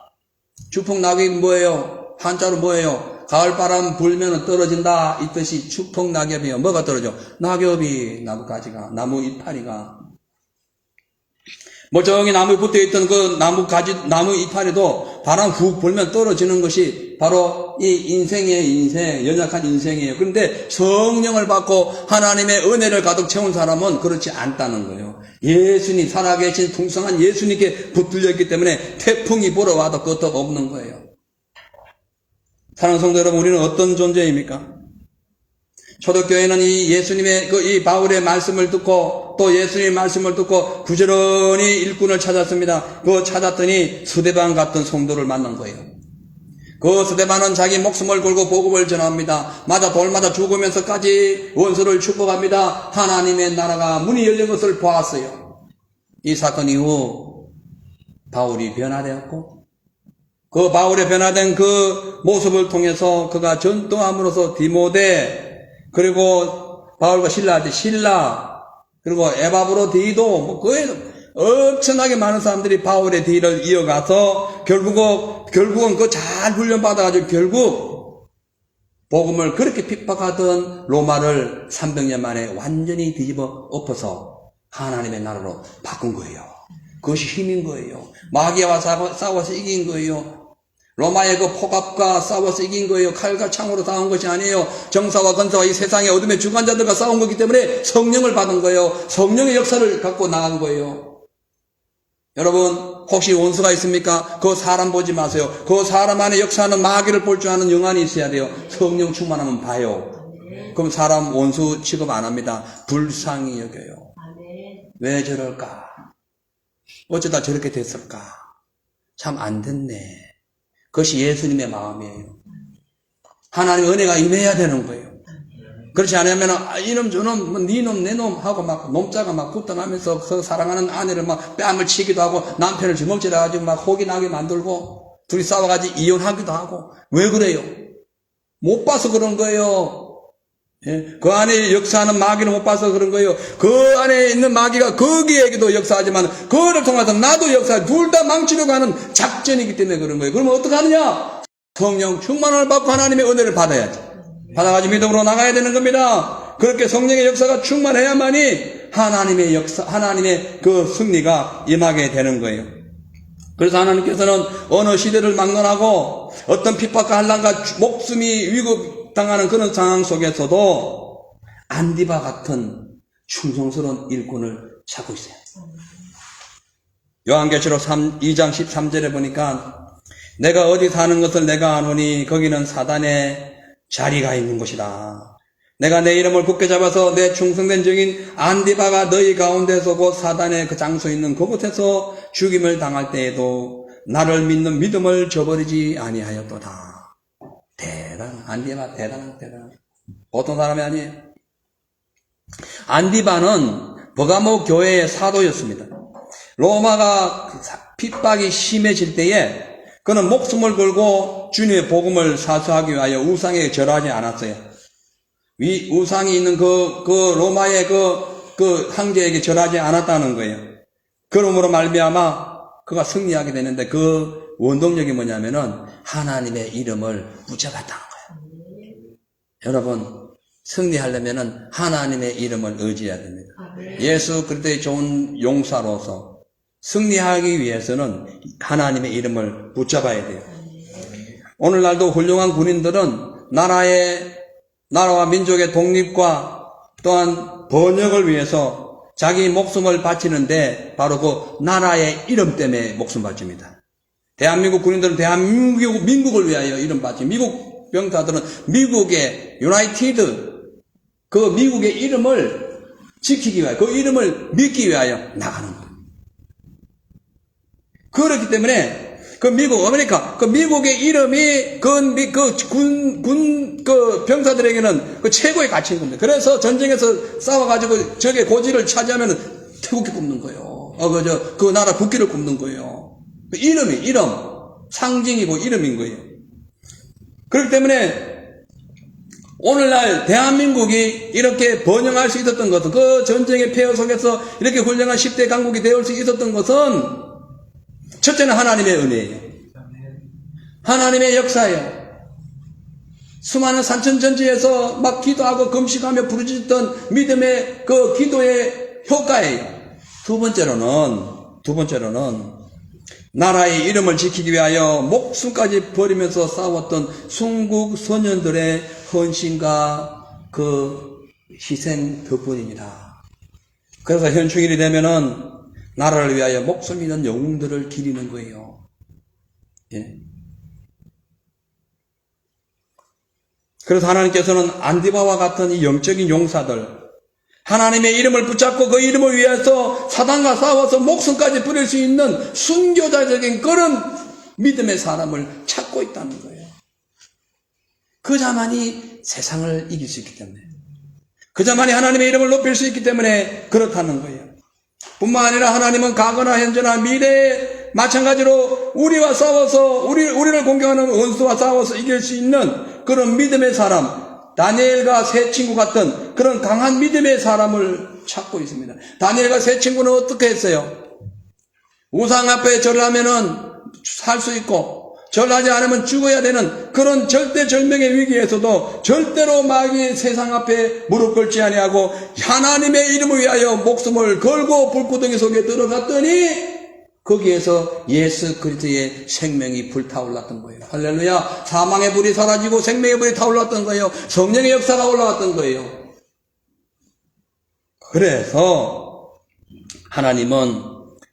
주풍낙엽이 뭐예요? 한자로 뭐예요? 가을바람 불면 떨어진다, 이 뜻이 추풍낙엽이에요. 뭐가 떨어져? 낙엽이, 나뭇가지가, 나무 이파리가. 뭐 저기 나무에 붙어있던 그 나무 이파리도 바람 훅 불면 떨어지는 것이 바로 이 인생, 연약한 인생이에요. 그런데 성령을 받고 하나님의 은혜를 가득 채운 사람은 그렇지 않다는 거예요. 예수님, 살아계신 풍성한 예수님께 붙들렸기 때문에 태풍이 불어와도 끄떡 없는 거예요. 사랑하는 성도 여러분, 우리는 어떤 존재입니까? 초대교회는 이 예수님의 이 바울의 말씀을 듣고 또 예수님의 말씀을 듣고 부지런히 일꾼을 찾았습니다. 그 찾았더니 스데반 같은 성도를 만난 거예요. 그 스데반은 자기 목숨을 걸고 복음을 전합니다. 맞아 돌마다 죽으면서까지 원수를 축복합니다. 하나님의 나라가 문이 열린 것을 보았어요. 이 사건 이후 바울이 변화되었고 그 바울의 변화된 그 모습을 통해서 그가 전도함으로써 디모데, 그리고 바울과 신라한테 신라, 그리고 에바브로디도 그에도 엄청나게 많은 사람들이 바울의 뒤를 이어가서 결국은 그 잘 훈련받아가지고 결국 복음을 그렇게 핍박하던 로마를 300년 만에 완전히 뒤집어 엎어서 하나님의 나라로 바꾼 거예요. 그것이 힘인 거예요. 마귀와 싸워서 이긴 거예요. 로마의 그 폭압과 싸워서 이긴 거예요. 칼과 창으로 싸운 것이 아니에요. 정사와 건사와 이 세상의 어둠의 주관자들과 싸운 거기 때문에 성령을 받은 거예요. 성령의 역사를 갖고 나간 거예요. 여러분, 혹시 원수가 있습니까? 그 사람 보지 마세요. 그 사람 안에 역사하는 마귀를 볼 줄 아는 영안이 있어야 돼요. 성령 충만하면 봐요. 그럼 사람 원수 취급 안 합니다. 불쌍히 여겨요. 왜 저럴까? 어쩌다 저렇게 됐을까? 참 안 됐네. 그것이 예수님의 마음이에요. 하나님의 은혜가 임해야 되는 거예요. 그렇지 않으면 이놈 저놈 니놈 내놈 하고 막 놈자가 막 붙어나면서 그 사랑하는 아내를 막 뺨을 치기도 하고 남편을 주먹질해가지고 막 혹이 나게 만들고 둘이 싸워가지고 이혼하기도 하고. 왜 그래요? 못 봐서 그런 거예요. 예? 그 안에 역사하는 마귀를 못 봐서 그런 거예요. 그 안에 있는 마귀가 거기에게도 역사하지만 그거를 통해서 나도 역사, 둘 다 망치려고 하는 작전이기 때문에 그런 거예요. 그러면 어떻게 하느냐? 성령 충만을 받고 하나님의 은혜를 받아야지. 받아가지고 믿음으로 나가야 되는 겁니다. 그렇게 성령의 역사가 충만해야만이 하나님의 역사, 하나님의 그 승리가 임하게 되는 거예요. 그래서 하나님께서는 어느 시대를 막론하고 어떤 핍박과 환난과 목숨이 위급당하는 그런 상황 속에서도 안디바 같은 충성스러운 일꾼을 찾고 있어요. 요한계시록 2장 13절에 보니까 내가 어디 사는 것을 내가 아노니 거기는 사단의 자리가 있는 곳이다. 내가 내 이름을 굳게 잡아서 내 충성된 증인 안디바가 너희 가운데서 곧 사단의 그 장소에 있는 그곳에서 죽임을 당할 때에도 나를 믿는 믿음을 저버리지 아니하였도다. 안디바 대단한. 보통 사람이 아니에요. 안디바는 버가모 교회의 사도였습니다. 로마가 핍박이 심해질 때에 그는 목숨을 걸고 주님의 복음을 사수하기 위하여 우상에 절하지 않았어요. 우상이 있는 그 로마의 그 황제에게 절하지 않았다는 거예요. 그러므로 말미암아 그가 승리하게 되는데 그 원동력이 뭐냐면은 하나님의 이름을 붙잡았다는 거예요. 여러분, 승리하려면은 하나님의 이름을 의지해야 됩니다. 예수 그리스도의 좋은 용사로서 승리하기 위해서는 하나님의 이름을 붙잡아야 돼요. 오늘날도 훌륭한 군인들은 나라와 민족의 독립과 또한 번영을 위해서 자기 목숨을 바치는데 바로 그 나라의 이름 때문에 목숨 바칩니다. 대한민국 군인들은 대한민국을 위하여 이름 바칩니다. 미국 병사들은 미국의 유나이티드 그 미국의 이름을 지키기 위하여, 그 이름을 믿기 위하여 나가는 거예요. 그렇기 때문에 그 미국, 아메리카, 그 미국의 이름이 그 병사들에게는 그 최고의 가치인 겁니다. 그래서 전쟁에서 싸워가지고 적의 고지를 차지하면 태국기 굽는 거예요. 그 나라 국기를 굽는 거예요. 이름, 상징이고 이름인 거예요. 그렇기 때문에 오늘날 대한민국이 이렇게 번영할 수 있었던 것은, 그 전쟁의 폐허 속에서 이렇게 훌륭한 10대 강국이 되올 수 있었던 것은 첫째는 하나님의 은혜예요. 하나님의 역사예요. 수많은 산천전지에서 막 기도하고 금식하며 부르짖던 믿음의 그 기도의 효과예요. 두 번째로는 나라의 이름을 지키기 위하여 목숨까지 버리면서 싸웠던 순국 선현들의 헌신과 그 희생 덕분입니다. 그래서 현충일이 되면은 나라를 위하여 목숨 잃은 영웅들을 기리는 거예요. 예. 그래서 하나님께서는 안디바와 같은 이 영적인 용사들, 하나님의 이름을 붙잡고 그 이름을 위해서 사단과 싸워서 목숨까지 버릴 수 있는 순교자적인 그런 믿음의 사람을 찾고 있다는 거예요. 그 자만이 세상을 이길 수 있기 때문에, 그 자만이 하나님의 이름을 높일 수 있기 때문에 그렇다는 거예요. 뿐만 아니라 하나님은 과거나 현재나 미래에 마찬가지로 우리와 싸워서 우리를 공격하는 원수와 싸워서 이길 수 있는 그런 믿음의 사람, 다니엘과 세 친구 같은 그런 강한 믿음의 사람을 찾고 있습니다. 다니엘과 세 친구는 어떻게 했어요? 우상 앞에 절하면은 살 수 있고, 절하지 않으면 죽어야 되는 그런 절대절명의 위기에서도 절대로 마귀의 세상 앞에 무릎 꿇지 아니하고 하나님의 이름을 위하여 목숨을 걸고 불구덩이 속에 들어갔더니 거기에서 예수 그리스도의 생명이 불타올랐던 거예요. 할렐루야. 사망의 불이 사라지고 생명의 불이 타올랐던 거예요. 성령의 역사가 올라왔던 거예요. 그래서 하나님은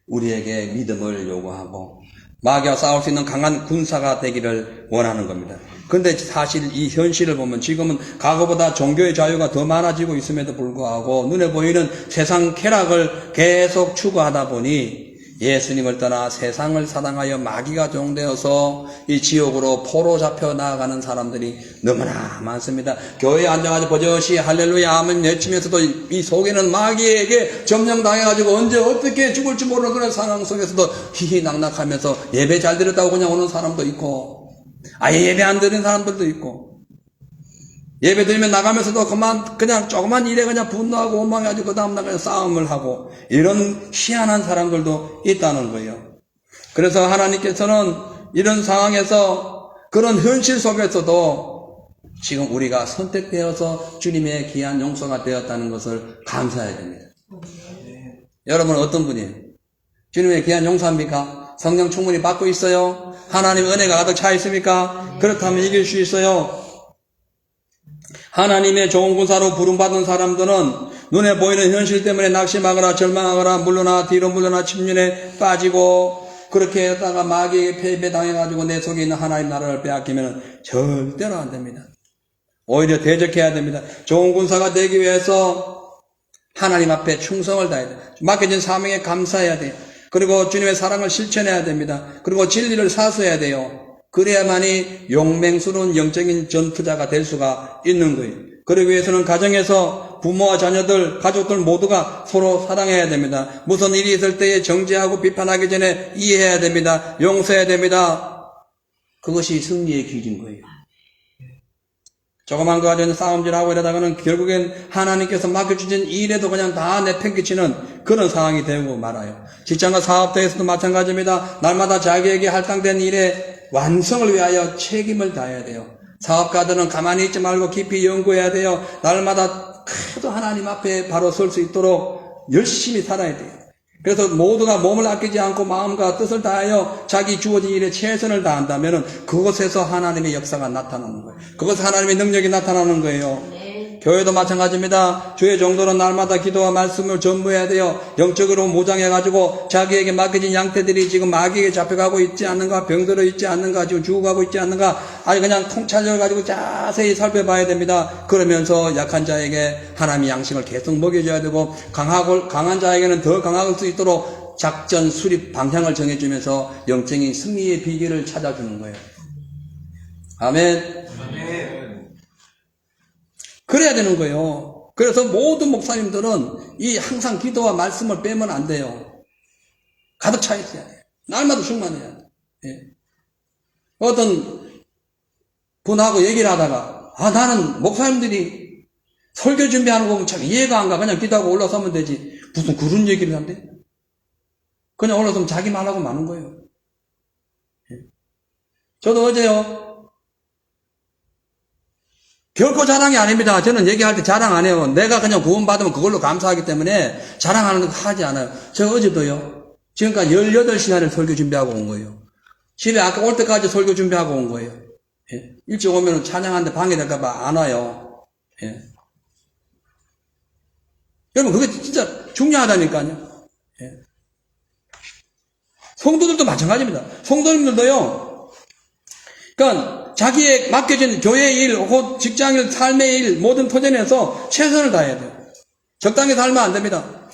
우리에게 믿음을 요구하고 마귀와 싸울 수 있는 강한 군사가 되기를 원하는 겁니다. 그런데 사실 이 현실을 보면 지금은 과거보다 종교의 자유가 더 많아지고 있음에도 불구하고 눈에 보이는 세상 쾌락을 계속 추구하다 보니 예수님을 떠나 세상을 사랑하여 마귀가 종되어서 이 지옥으로 포로 잡혀 나아가는 사람들이 너무나 많습니다. 교회에 앉아가지고 버젓이 할렐루야 아멘 외치면서도 이 속에는 마귀에게 점령당해가지고 언제 어떻게 죽을지 모르는 그런 상황 속에서도 희희낙낙하면서 예배 잘 드렸다고 그냥 오는 사람도 있고, 아예 예배 안 드리는 사람들도 있고, 예배 드리면 나가면서도 그냥 조그만 일에 그냥 분노하고 원망해가지고 그 다음날 그냥 싸움을 하고, 이런 희한한 사람들도 있다는 거예요. 그래서 하나님께서는 이런 상황에서 그런 현실 속에서도 지금 우리가 선택되어서 주님의 귀한 용서가 되었다는 것을 감사해야 됩니다. 여러분은 어떤 분이에요? 주님의 귀한 용서합니까? 성령 충분히 받고 있어요? 하나님의 은혜가 가득 차 있습니까? 그렇다면 이길 수 있어요. 하나님의 좋은 군사로 부름받은 사람들은 눈에 보이는 현실 때문에 낙심하거나 절망하거나 물러나 뒤로 물러나 침륜에 빠지고 그렇게 했다가 마귀에게 패배당해가지고 내 속에 있는 하나님 나라를 빼앗기면 절대로 안 됩니다. 오히려 대적해야 됩니다. 좋은 군사가 되기 위해서 하나님 앞에 충성을 다해야 돼요. 맡겨진 사명에 감사해야 돼요. 그리고 주님의 사랑을 실천해야 됩니다. 그리고 진리를 사수해야 돼요. 그래야만이 용맹스러운 영적인 전투자가 될 수가 있는 거예요. 그러기 위해서는 가정에서 부모와 자녀들, 가족들 모두가 서로 사랑해야 됩니다. 무슨 일이 있을 때에 정죄하고 비판하기 전에 이해해야 됩니다. 용서해야 됩니다. 그것이 승리의 길인 거예요. 조그만 거 가지고 싸움질하고 이러다가는 결국엔 하나님께서 맡겨주신 일에도 그냥 다 내팽개치는 그런 상황이 되고 말아요. 직장과 사업터에서도 마찬가지입니다. 날마다 자기에게 할당된 일에 완성을 위하여 책임을 다해야 돼요. 사업가들은 가만히 있지 말고 깊이 연구해야 돼요. 날마다 그래도 하나님 앞에 바로 설 수 있도록 열심히 살아야 돼요. 그래서 모두가 몸을 아끼지 않고 마음과 뜻을 다하여 자기 주어진 일에 최선을 다한다면 그것에서 하나님의 역사가 나타나는 거예요. 그것에서 하나님의 능력이 나타나는 거예요. 교회도 마찬가지입니다. 주의 종도는 날마다 기도와 말씀을 전무해야 돼요. 영적으로 무장해가지고 자기에게 맡겨진 양떼들이 지금 마귀에게 잡혀가고 있지 않는가, 병들어 있지 않는가, 지금 죽어가고 있지 않는가, 아니 그냥 통찰려가지고 자세히 살펴봐야 됩니다. 그러면서 약한 자에게 하나님의 양식을 계속 먹여줘야 되고, 강한 자에게는 더 강할 수 있도록 작전 수립 방향을 정해주면서 영적인 승리의 비결을 찾아주는 거예요. 아멘. 그래야 되는 거예요. 그래서 모든 목사님들은 이 항상 기도와 말씀을 빼면 안 돼요. 가득 차 있어야 돼요. 날마다 충만해야 돼요. 예. 어떤 분하고 얘기를 하다가, 나는 목사님들이 설교 준비하는 거 보면 참 이해가 안 가. 그냥 기도하고 올라서면 되지. 무슨 그런 얘기를 한대? 그냥 올라서면 자기 말하고 마는 거예요. 예. 저도 어제요, 결코 자랑이 아닙니다. 저는 얘기할 때 자랑 안 해요. 내가 그냥 구원받으면 그걸로 감사하기 때문에 자랑하는 거 하지 않아요. 저 어제도요, 지금까지 18시간을 설교 준비하고 온 거예요. 집에 아까 올 때까지 설교 준비하고 온 거예요. 예. 일찍 오면 찬양하는데 방해될까봐 안 와요. 예. 여러분, 그게 진짜 중요하다니까요. 예. 성도들도 마찬가지입니다. 성도님들도요, 그러니까 자기의 맡겨진 교회의 일, 혹은 직장일, 삶의 일, 모든 토전에서 최선을 다해야 돼요. 적당히 살면 안 됩니다.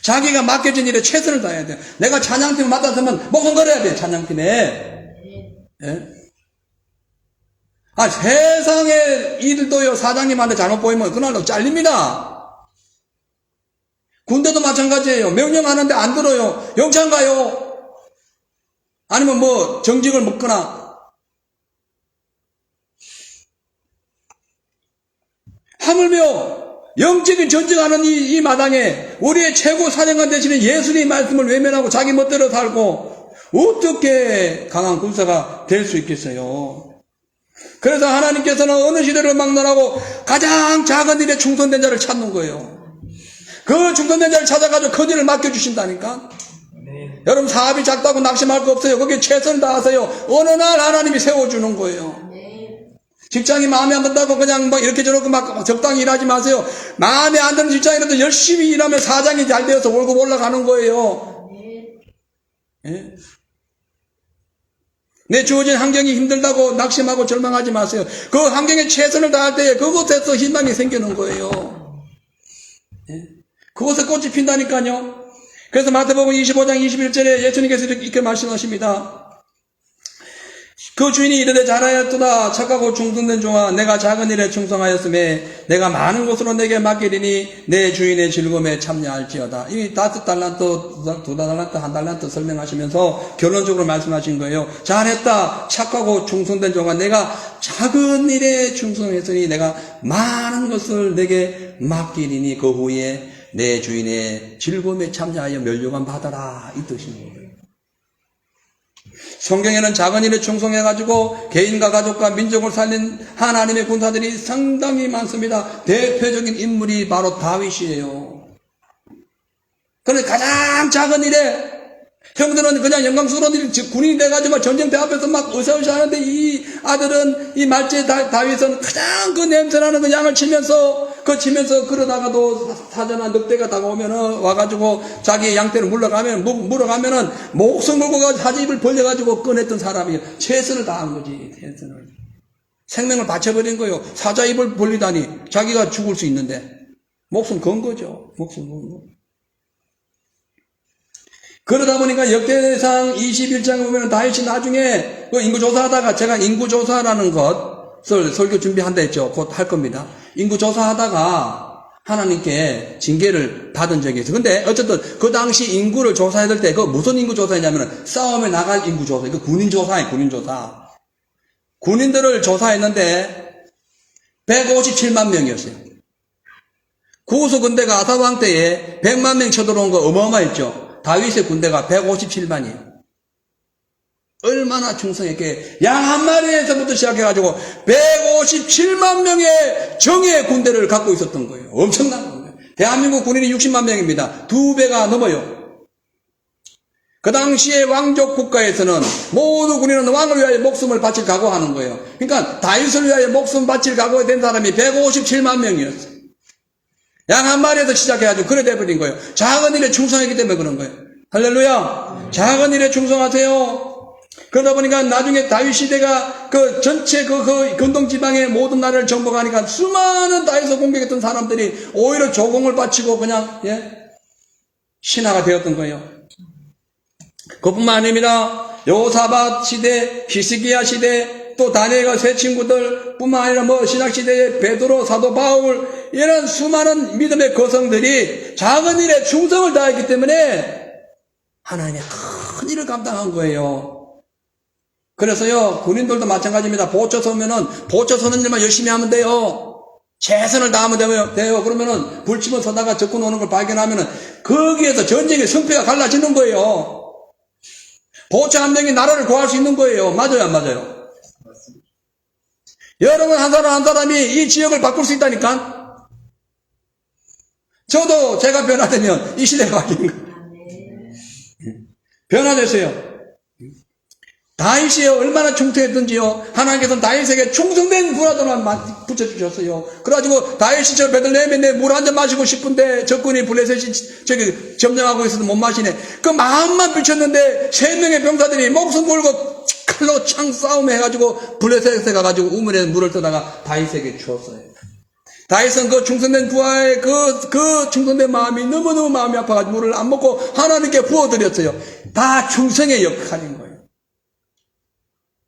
자기가 맡겨진 일에 최선을 다해야 돼요. 내가 찬양팀을 맡았으면 목숨 걸어야 돼요, 찬양팀에. 예? 세상의 일도요, 사장님한테 잘못 보이면 그날로 잘립니다. 군대도 마찬가지예요. 명령하는데 안 들어요. 영창 가요. 아니면 정직을 먹거나. 하물며 영적인 전쟁하는 이 마당에 우리의 최고 사령관 되시는 예수님의 말씀을 외면하고 자기 멋대로 살고 어떻게 강한 군사가 될 수 있겠어요? 그래서 하나님께서는 어느 시대를 막론하고 가장 작은 일에 충성된 자를 찾는 거예요. 그 충성된 자를 찾아가지고 큰 일을 맡겨주신다니까. 여러분, 사업이 작다고 낙심할 거 없어요. 거기에 최선을 다하세요. 어느 날 하나님이 세워주는 거예요. 직장이 마음에 안 든다고 그냥 이렇게 저렇게 막 적당히 일하지 마세요. 마음에 안 드는 직장이라도 열심히 일하면 사장이 잘 되어서 월급 올라가는 거예요. 예? 내 주어진 환경이 힘들다고 낙심하고 절망하지 마세요. 그 환경에 최선을 다할 때 그곳에서 희망이 생기는 거예요. 예? 그곳에 꽃이 핀다니까요. 그래서 마태복음 25장 21절에 예수님께서 이렇게 말씀하십니다. 그 주인이 이르되 잘하였도다 착하고 충성된 종아, 내가 작은 일에 충성하였음에 내가 많은 것으로 내게 맡기리니 내 주인의 즐거움에 참여할지어다. 이 5달란트, 2달란트, 1달란트 설명하시면서 결론적으로 말씀하신 거예요. 잘했다 착하고 충성된 종아, 내가 작은 일에 충성했으니 내가 많은 것을 내게 맡기리니 그 후에 내 주인의 즐거움에 참여하여 면류관 받아라, 이 뜻인 거예요. 성경에는 작은 일에 충성해가지고 개인과 가족과 민족을 살린 하나님의 군사들이 상당히 많습니다. 대표적인 인물이 바로 다윗이에요. 그런데 가장 작은 일에 형들은 그냥 영광스러운 일, 군인이 돼가지고 전쟁터 앞에서 막 으쌰으쌰 하는데 이 아들은, 이 말제 다윗은 가장 그 냄새나는 그 양을 치면서 그러다가도 사자나 늑대가 다가오면은 와가지고 자기의 양떼를 물어가면은 목숨 걸고 가서 사자입을 벌려가지고 꺼냈던 사람이에요. 최선을 다한 거지, 최선을. 생명을 바쳐버린 거예요. 사자입을 벌리다니 자기가 죽을 수 있는데. 목숨 건 거죠. 목숨 건 거. 그러다 보니까 역대상 21장에 보면 다윗이 나중에 그 인구조사하다가, 제가 인구조사라는 것을 설교 준비한다 했죠. 곧 할 겁니다. 인구조사하다가 하나님께 징계를 받은 적이 있어요. 근데 어쨌든 그 당시 인구를 조사해야 될 때 그 무슨 인구조사였냐면 싸움에 나갈 인구조사. 이거 군인조사예요, 군인조사. 군인들을 조사했는데 157만 명이었어요. 구스 군대가 아사왕 때에 100만 명 쳐들어온 거 어마어마했죠. 다윗의 군대가 157만이에요. 얼마나 충성했게, 양 한 마리에서부터 시작해가지고 157만 명의 정예의 군대를 갖고 있었던 거예요. 엄청난 거예요. 대한민국 군인이 60만 명입니다. 2배가 넘어요. 그 당시에 왕족 국가에서는 모두 군인은 왕을 위하여 목숨을 바칠 각오하는 거예요. 그러니까 다윗을 위하여 목숨 바칠 각오가 된 사람이 157만 명이었어요. 양 한 마리에서 시작해가지고 그래 돼버린 거예요. 작은 일에 충성했기 때문에 그런 거예요. 할렐루야. 작은 일에 충성하세요. 그러다 보니까 나중에 다윗 시대가 그 전체 그 근동 지방의 모든 나라를 정복하니까 수많은 다윗을 공격했던 사람들이 오히려 조공을 바치고 그냥 신하가 되었던 거예요. 그뿐만 아닙니다. 요사밧 시대, 히스기야 시대, 또 다니엘과 세 친구들 뿐만 아니라 신약 시대의 베드로, 사도 바울 이런 수많은 믿음의 거성들이 작은 일에 충성을 다했기 때문에 하나님의 큰 일을 감당한 거예요. 그래서요, 군인들도 마찬가지입니다. 보초 서면은, 보초 서는 일만 열심히 하면 돼요. 최선을 다하면 돼요. 그러면은, 불치면 서다가 적군 오는 걸 발견하면은, 거기에서 전쟁의 승패가 갈라지는 거예요. 보초 한 명이 나라를 구할 수 있는 거예요. 맞아요, 안 맞아요? 여러분 한 사람 한 사람이 이 지역을 바꿀 수 있다니까? 저도 제가 변화되면 이 시대가 바뀌는 거예요. 변화되세요. 다윗이 얼마나 충성했던지요. 하나님께서는 다윗에게 충성된 부하들만 붙여주셨어요. 그래가지고 다윗이 저 베들레헴에 내 물 한 잔 마시고 싶은데 적군이 블레셋이 저기 점령하고 있어도 못 마시네. 그 마음만 비쳤는데 3명의 병사들이 목숨 걸고 칼로 창 싸움해 가지고 블레셋에 가가지고 우물에 물을 떠다가 다윗에게 주었어요. 다윗은 그 충성된 부하의 그 충성된 마음이 너무너무 마음이 아파가지고 물을 안 먹고 하나님께 부어드렸어요. 다 충성의 역할인 거예요.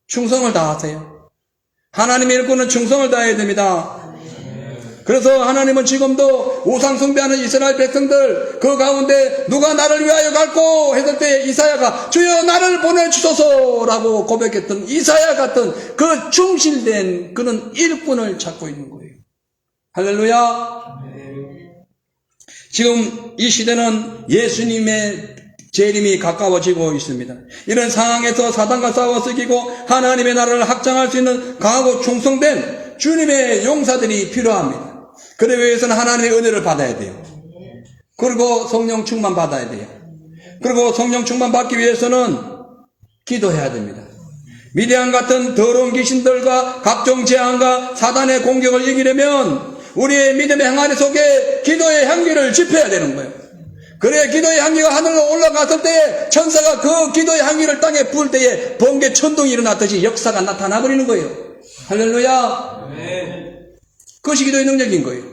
충성을 다하세요. 하나님의 일꾼은 충성을 다해야 됩니다. 그래서 하나님은 지금도 우상 숭배하는 이스라엘 백성들 그 가운데 누가 나를 위하여 갈고 했을 때 이사야가 주여 나를 보내주소서라고 고백했던 이사야 같은 그 충실된 그런 일꾼을 찾고 있는 거예요. 할렐루야. 지금 이 시대는 예수님의 재림이 가까워지고 있습니다. 이런 상황에서 사단과 싸워 쓰기고 하나님의 나라를 확장할 수 있는 강하고 충성된 주님의 용사들이 필요합니다. 그러기 위해서는 하나님의 은혜를 받아야 돼요. 그리고 성령 충만 받아야 돼요. 그리고 성령 충만 받기 위해서는 기도해야 됩니다. 미디안 같은 더러운 귀신들과 각종 재앙과 사단의 공격을 이기려면 우리의 믿음의 항아리 속에 기도의 향기를 집혀야 되는 거예요. 그래 기도의 향기가 하늘로 올라갔을 때 천사가 그 기도의 향기를 땅에 부을 때에 번개 천둥이 일어났듯이 역사가 나타나 버리는 거예요. 할렐루야. 그것이 기도의 능력인 거예요.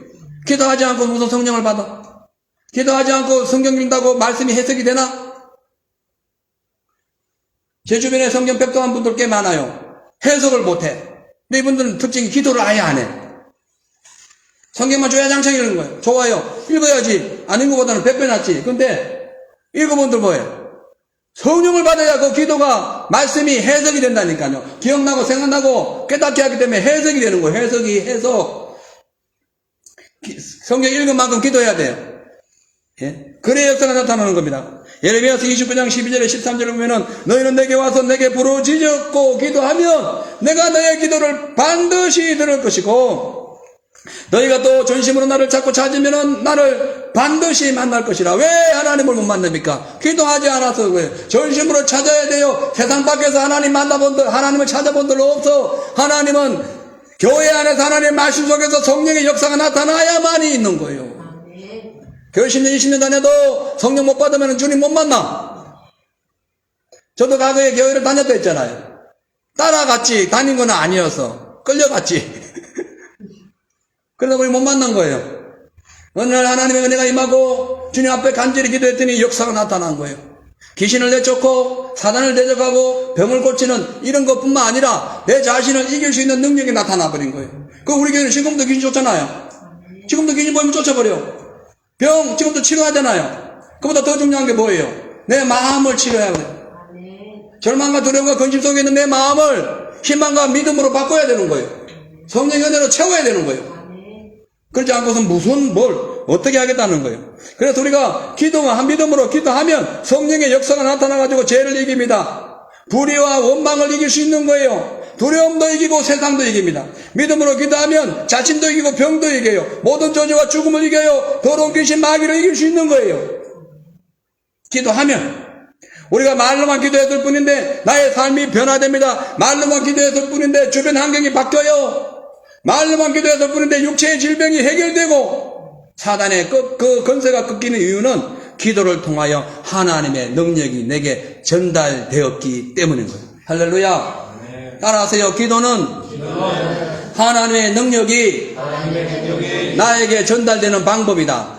기도하지 않고 무슨 성령을 받아? 기도하지 않고 성경 읽는다고 말씀이 해석이 되나? 제 주변에 성경 백도한 분들 꽤 많아요. 해석을 못해. 근데 이분들은 특징이 기도를 아예 안 해. 성경만 조야장창 읽는 거예요. 좋아요. 읽어야지. 안 읽는 것보다는 100배 낫지. 근데 읽어본들 뭐예요? 성령을 받아야 그 기도가 말씀이 해석이 된다니까요. 기억나고 생각나고 깨닫게 하기 때문에 해석이 되는 거예요. 해석. 성경 읽은 만큼 기도해야 돼요. 예? 그래야 역사가 나타나는 겁니다. 예레미야서 29장 12절에 13절에 보면은 너희는 내게 와서 내게 부르짖고 기도하면 내가 너의 기도를 반드시 들을 것이고 너희가 또 전심으로 나를 찾고 찾으면은 나를 반드시 만날 것이라. 왜 하나님을 못 만납니까? 기도하지 않아서 그래요. 전심으로 찾아야 돼요. 세상 밖에서 하나님을 찾아본 들 없어. 하나님은 교회 안에서 하나님의 말씀 속에서 성령의 역사가 나타나야만이 있는 거예요. 교회 10년 20년 다녀도 성령 못 받으면 주님 못 만나. 저도 과거에 교회를 다녔다 했잖아요. 따라갔지 다닌 건 아니어서 끌려갔지. 그러다 보니 못 만난 거예요. 어느 날 하나님의 은혜가 임하고 주님 앞에 간절히 기도했더니 역사가 나타난 거예요. 귀신을 내쫓고 사단을 대적하고 병을 고치는 이런 것뿐만 아니라 내 자신을 이길 수 있는 능력이 나타나 버린 거예요. 그 우리 교회는 지금도 귀신 쫓잖아요. 지금도 귀신 보이면 쫓아버려. 병 지금도 치료하잖아요. 그보다 더 중요한 게 뭐예요? 내 마음을 치료해야 돼요. 절망과 두려움과 근심 속에 있는 내 마음을 희망과 믿음으로 바꿔야 되는 거예요. 성령의 은혜로 채워야 되는 거예요. 그렇지 않고서 어떻게 하겠다는 거예요. 그래서 우리가 믿음으로 기도하면 성령의 역사가 나타나가지고 죄를 이깁니다. 불의와 원망을 이길 수 있는 거예요. 두려움도 이기고 세상도 이깁니다. 믿음으로 기도하면 자신도 이기고 병도 이겨요. 모든 저주와 죽음을 이겨요. 더러운 귀신 마귀를 이길 수 있는 거예요. 기도하면 우리가 말로만 기도했을 뿐인데 나의 삶이 변화됩니다. 말로만 기도했을 뿐인데 주변 환경이 바뀌어요. 말로만 기도했을 뿐인데 육체의 질병이 해결되고 사단의 그 건세가 꺾이는 이유는 기도를 통하여 하나님의 능력이 내게 전달되었기 때문인 거예요. 할렐루야. 따라하세요. 기도는 하나님의 능력이 나에게 전달되는 방법이다.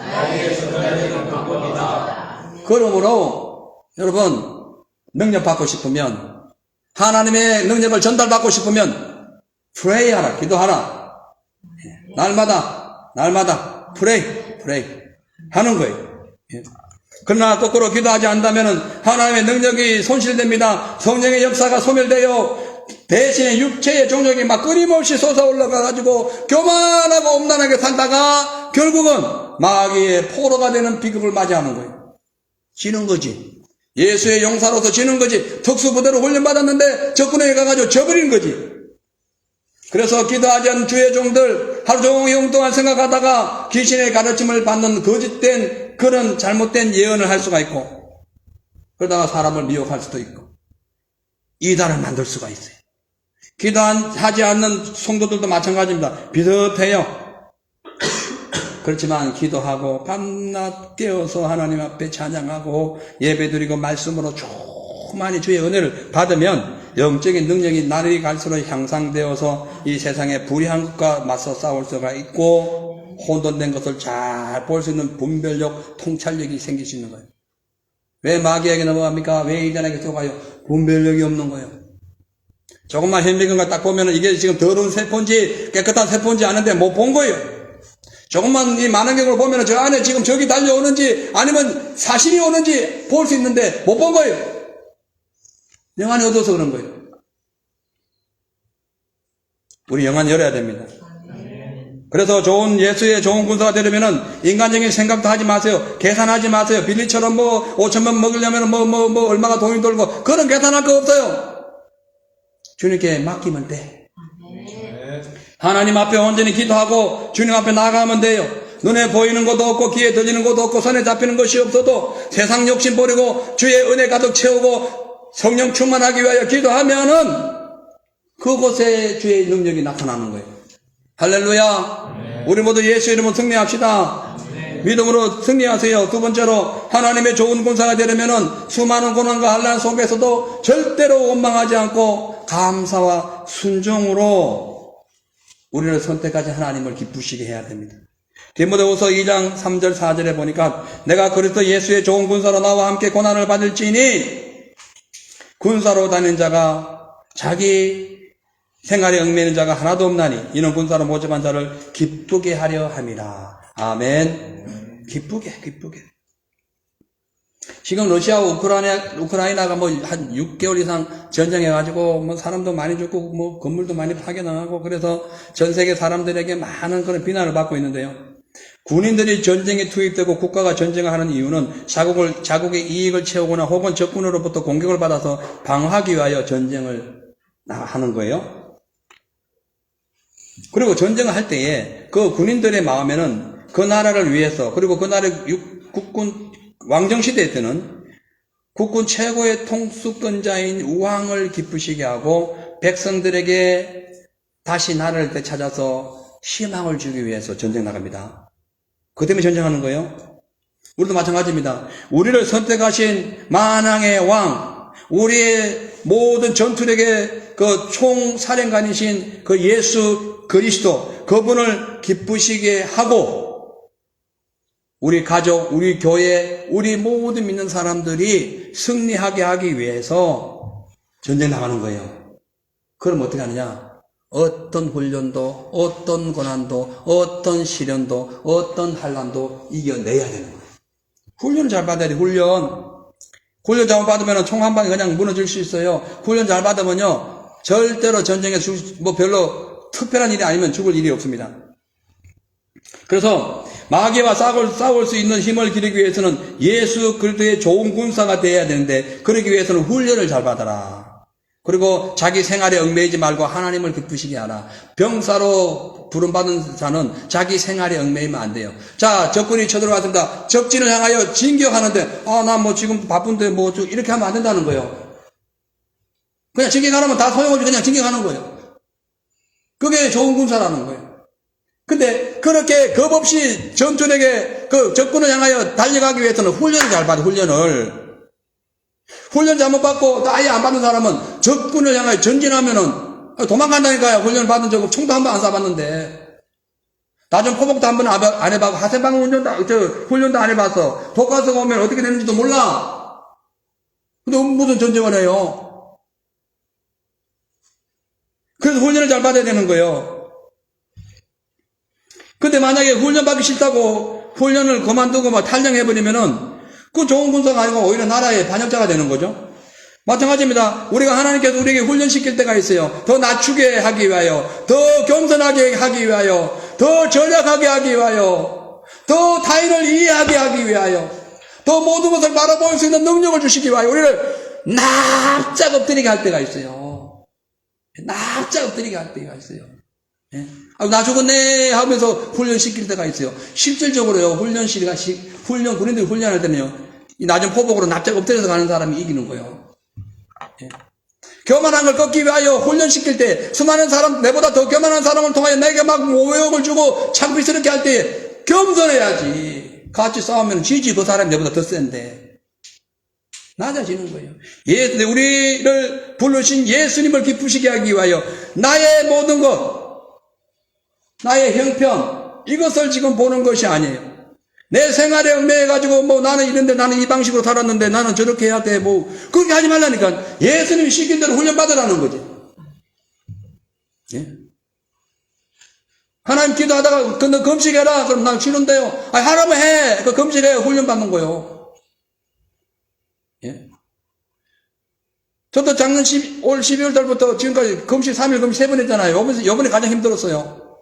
그러므로 여러분 능력 받고 싶으면 하나님의 능력을 전달받고 싶으면 pray 하라. 기도하라. 날마다 pray 하는 거예요. 그러나 거꾸로 기도하지 않다면 하나님의 능력이 손실됩니다. 성령의 역사가 소멸되어 대신에 육체의 종력이 막 끊임없이 솟아올라가가지고 교만하고 엄란하게 살다가 결국은 마귀의 포로가 되는 비극을 맞이하는 거예요. 지는 거지. 예수의 용사로서 지는 거지. 특수부대로 훈련받았는데 적군에게 가가지고 져버리는 거지. 그래서 기도하지 않은 주의 종들 하루 종일 영동안 생각하다가 귀신의 가르침을 받는 거짓된 그런 잘못된 예언을 할 수가 있고 그러다가 사람을 미혹할 수도 있고 이단을 만들 수가 있어요. 기도하지 않는 성도들도 마찬가지입니다. 비슷해요. 그렇지만 기도하고 밤낮 깨어서 하나님 앞에 찬양하고 예배드리고 말씀으로 많이 주의 은혜를 받으면 영적인 능력이 날이 갈수록 향상되어서 이 세상의 불의한 것과 맞서 싸울 수가 있고 혼돈된 것을 잘 볼 수 있는 분별력, 통찰력이 생길 수 있는 거예요. 왜 마귀에게 넘어갑니까? 왜 이단에게 속아요? 분별력이 없는 거예요. 조금만 현미경을 딱 보면은 이게 지금 더러운 세포인지 깨끗한 세포인지 아는데 못 본 거예요. 조금만 이 만원경을 보면은 저 안에 지금 적이 달려오는지 아니면 사신이 오는지 볼 수 있는데 못 본 거예요. 영안이 어두워서 그런 거예요. 우리 영안 열어야 됩니다. 그래서 예수의 좋은 군사가 되려면은 인간적인 생각도 하지 마세요. 계산하지 마세요. 빌리처럼 5천만 먹으려면 얼마가 돈이 들고 그런 계산할 거 없어요. 주님께 맡기면 돼. 하나님 앞에 온전히 기도하고 주님 앞에 나가면 돼요. 눈에 보이는 것도 없고 귀에 들리는 것도 없고 손에 잡히는 것이 없어도 세상 욕심 버리고 주의 은혜 가득 채우고 성령 충만하기 위하여 기도하면은 그곳에 주의 능력이 나타나는 거예요. 할렐루야. 우리 모두 예수 이름으로 승리합시다. 믿음으로 승리하세요. 두 번째로 하나님의 좋은 군사가 되려면은 수많은 고난과 환난 속에서도 절대로 원망하지 않고 감사와 순종으로 우리를 선택하신 하나님을 기쁘시게 해야 됩니다. 디모데후서 2장 3절 4절에 보니까 내가 그리스도 예수의 좋은 군사로 나와 함께 고난을 받을지니 군사로 다니는 자가 자기 생활에 얽매이는 자가 하나도 없나니 이는 군사로 모집한 자를 기쁘게 하려 함이라. 아멘. 기쁘게. 지금 러시아와 우크라이나가 한 6개월 이상 전쟁해가지고 사람도 많이 죽고 건물도 많이 파괴당하고 그래서 전 세계 사람들에게 많은 그런 비난을 받고 있는데요. 군인들이 전쟁에 투입되고 국가가 전쟁을 하는 이유는 자국의 이익을 채우거나 혹은 적군으로부터 공격을 받아서 방어하기 위하여 전쟁을 하는 거예요. 그리고 전쟁을 할 때에 그 군인들의 마음에는 그 나라를 위해서 그리고 그 나라의 국군 왕정시대 때는 국군 최고의 통수권자인 우왕을 기쁘시게 하고 백성들에게 다시 나라를 되찾아서 희망을 주기 위해서 전쟁 나갑니다. 그 때문에 전쟁하는 거예요. 우리도 마찬가지입니다. 우리를 선택하신 만왕의 왕, 우리의 모든 전투력의 그 총사령관이신 그 예수 그리스도, 그분을 기쁘시게 하고 우리 가족, 우리 교회, 우리 모든 믿는 사람들이 승리하게 하기 위해서 전쟁 나가는 거예요. 그럼 어떻게 하느냐? 어떤 훈련도, 어떤 고난도, 어떤 시련도, 어떤 환난도 이겨내야 되는 거예요. 훈련을 잘 받아야 돼. 훈련 잘못 받으면 총 한 방에 그냥 무너질 수 있어요. 훈련 잘 받으면요 절대로 전쟁에 별로 특별한 일이 아니면 죽을 일이 없습니다. 그래서 마귀와 싸울 수 있는 힘을 기르기 위해서는 예수 그리스도의 좋은 군사가 되어야 되는데 그러기 위해서는 훈련을 잘 받아라. 그리고 자기 생활에 얽매이지 말고 하나님을 기쁘시게 하라. 병사로 부름받은 자는 자기 생활에 얽매이면 안 돼요. 자, 적군이 쳐들어왔습니다. 적진을 향하여 진격하는데, 나 뭐 지금 바쁜데 뭐 이렇게 하면 안 된다는 거예요. 그냥 진격하면 다 소용없이 그냥 진격하는 거예요. 그게 좋은 군사라는 거예요. 근데 그렇게 겁없이 전투력에 그 적군을 향하여 달려가기 위해서는 훈련을 잘 받아, 훈련 잘못 받고 아예 안 받는 사람은 적군을 향하여 전진하면은 도망간다니까요. 훈련 받은 적 총도 한 번 안 쏴봤는데. 나중 포복도 한 번 안 해봤고, 하세방 훈련도 안 해봤어. 독가서가 오면 어떻게 되는지도 몰라. 근데 무슨 전쟁을 해요. 그래서 훈련을 잘 받아야 되는 거예요. 근데 만약에 훈련 받기 싫다고 훈련을 그만두고 막 탈령해버리면은 그 좋은 군사가 아니고 오히려 나라의 반역자가 되는 거죠. 마찬가지입니다. 우리가 하나님께서 우리에게 훈련시킬 때가 있어요. 더 낮추게 하기 위하여, 더 겸손하게 하기 위하여, 더 전략하게 하기 위하여, 더 타인을 이해하게 하기 위하여, 더 모든 것을 바라볼 수 있는 능력을 주시기 위하여 우리를 납작 엎드리게 할 때가 있어요. 납작 엎드리게 할 때가 있어요. 예? 나 죽었네 하면서 훈련시킬 때가 있어요. 실질적으로요, 군인들이 훈련할 때는요, 이 낮은 포복으로 납작 엎드려서 가는 사람이 이기는 거예요. 예. 교만한 걸 꺾기 위하여 훈련시킬 때, 수많은 사람, 내보다 더 교만한 사람을 통하여 내게 막 모욕을 주고 창피스럽게 할 때 겸손해야지. 같이 싸우면 지지, 그 사람이 내보다 더 센데. 낮아지는 거예요. 우리를 부르신 예수님을 기쁘시게 하기 위하여 나의 모든 것, 나의 형편, 이것을 지금 보는 것이 아니에요. 내 생활에 얽매여가지고, 나는 이런데, 나는 이 방식으로 살았는데, 나는 저렇게 해야 돼, 그렇게 하지 말라니까. 예수님이 시킨 대로 훈련받으라는 거지. 예? 하나님 기도하다가, 너 금식해라. 그럼 난 쉬는데요. 하라면 해. 그 금식해. 훈련받는 거요. 예? 저도 작년 올 12월 달부터 지금까지 금식 3일 금식 3번 했잖아요. 요번에 가장 힘들었어요.